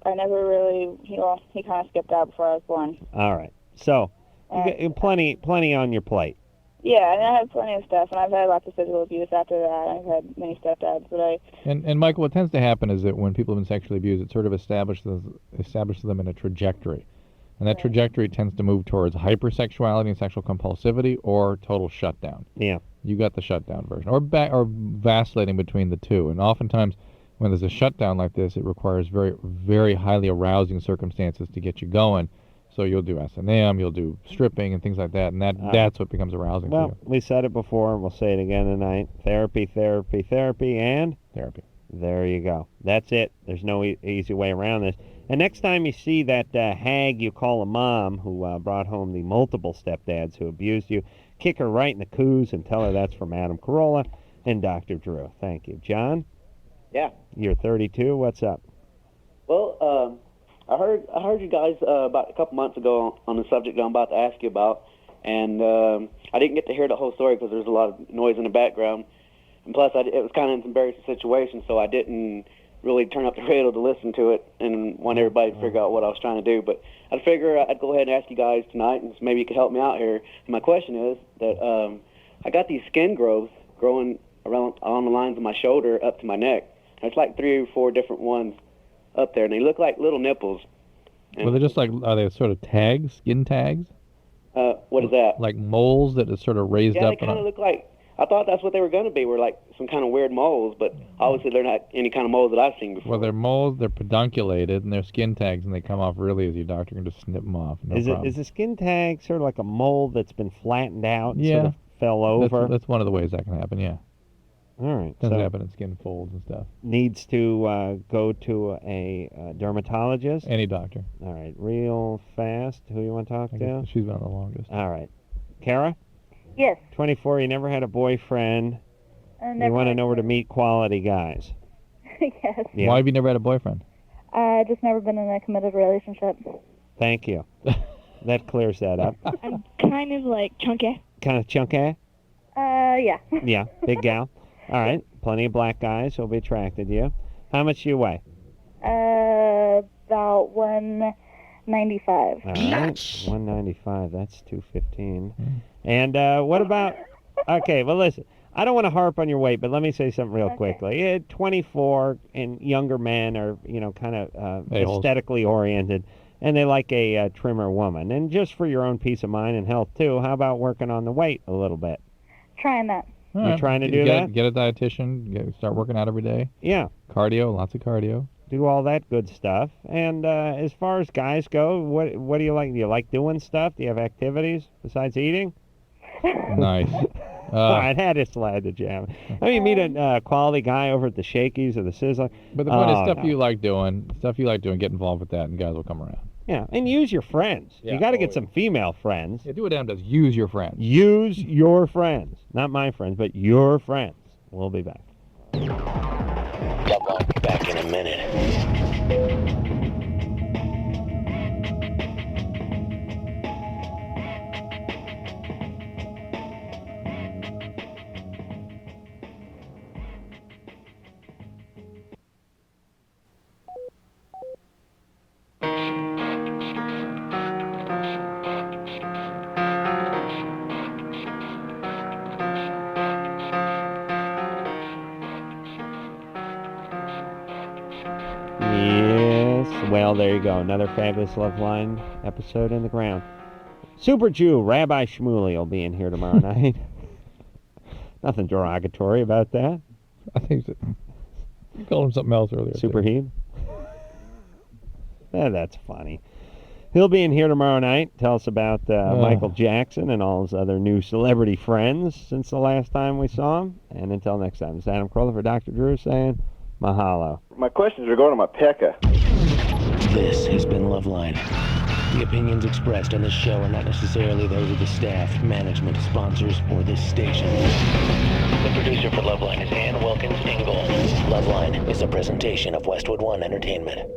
never really, he kind of skipped out before I was born. All right. So, you got plenty on your plate. Yeah, and I had plenty of stuff, and I've had lots of physical abuse after that. I've had many stepdads, but And Michael, what tends to happen is that when people have been sexually abused, it sort of establishes them in a trajectory. And that trajectory tends to move towards hypersexuality and sexual compulsivity or total shutdown. Yeah. You got the shutdown version. Or vacillating between the two. And oftentimes, when there's a shutdown like this, it requires very, very highly arousing circumstances to get you going. So you'll do S&M, you'll do stripping and things like that, and that's what becomes arousing for you. Well, we said it before, and we'll say it again tonight. Therapy, therapy, therapy, and therapy. There you go. That's it. There's no easy way around this. And next time you see that hag you call a mom who brought home the multiple stepdads who abused you, kick her right in the coos and tell her that's from Adam Carolla and Dr. Drew. Thank you. John? Yeah. You're 32. What's up? Well, I heard you guys about a couple months ago on the subject I'm about to ask you about, and I didn't get to hear the whole story because there's a lot of noise in the background, and plus it was kind of an embarrassing situation, so I didn't really turn up the radio to listen to it and want everybody to figure out what I was trying to do. But I figure I'd go ahead and ask you guys tonight, and maybe you could help me out here. And my question is that I got these skin growths growing around on the lines of my shoulder up to my neck. There's like 3 or 4 different ones up there, and they look like little nipples. Well, they're just like, are they sort of tags, skin tags? What is that? Like moles that are sort of raised Yeah, up? they kind of look like, I thought that's what they were going to be, were like some kind of weird moles, but obviously they're not any kind of moles that I've seen before. Well, they're moles, they're pedunculated, and they're skin tags, and they come off really easy. Your doctor can just snip them off. No problem. Is a skin tag sort of like a mole that's been flattened out and Yeah. sort of fell over? That's one of the ways that can happen, yeah. All right. Doesn't so happen in skin folds and stuff. needs to go to a dermatologist? Any doctor. All right. Real fast. Who you want to talk I to? guess she's been on the longest. All right. Kara? Yes. 24. You never had a boyfriend. You want to know where to meet quality guys. Yes. Yeah. Why have you never had a boyfriend? I just never been in a committed relationship. Thank you. That clears that up. I'm kind of like chunky. Kind of chunky? Yeah. Yeah. Big gal. All right. Plenty of black guys will be attracted to you. How much do you weigh? About 195. All right. 195. That's 215. And what about... Okay, well, listen. I don't want to harp on your weight, but let me say something real quickly. 24 and younger men are, kind of aesthetically oriented, and they like a trimmer woman. And just for your own peace of mind and health, too, how about working on the weight a little bit? Trying that. You're trying to do that? Get a dietitian. Start working out every day. Yeah. Cardio, lots of cardio. Do all that good stuff. And as far as guys go, what do you like? Do you like doing stuff? Do you have activities besides eating? Nice. I had to slide the jam. I mean, meet a quality guy over at the Shakey's or the Sizzler. But the point is stuff you like doing. Get involved with that, and guys will come around. Yeah, and use your friends. Yeah, you got to get some female friends. Yeah, do what Adam does. Use your friends. Use your friends. Not my friends, but your friends. We'll be back. LoveLine be back in a minute. Yes. Well, there you go. Another fabulous LoveLine episode in the ground. Super Jew Rabbi Shmuley will be in here tomorrow night. Nothing derogatory about that. I think you called him something else earlier. Super Heeb? That's funny. He'll be in here tomorrow night. Tell us about Michael Jackson and all his other new celebrity friends since the last time we saw him. And until next time, it's Adam Carolla for Dr. Drew saying mahalo. My questions are going to my pecker. This has been LoveLine. The opinions expressed on this show are not necessarily those of the staff, management, sponsors, or this station. The producer for LoveLine is Ann Wilkins Ingle. LoveLine is a presentation of Westwood One Entertainment.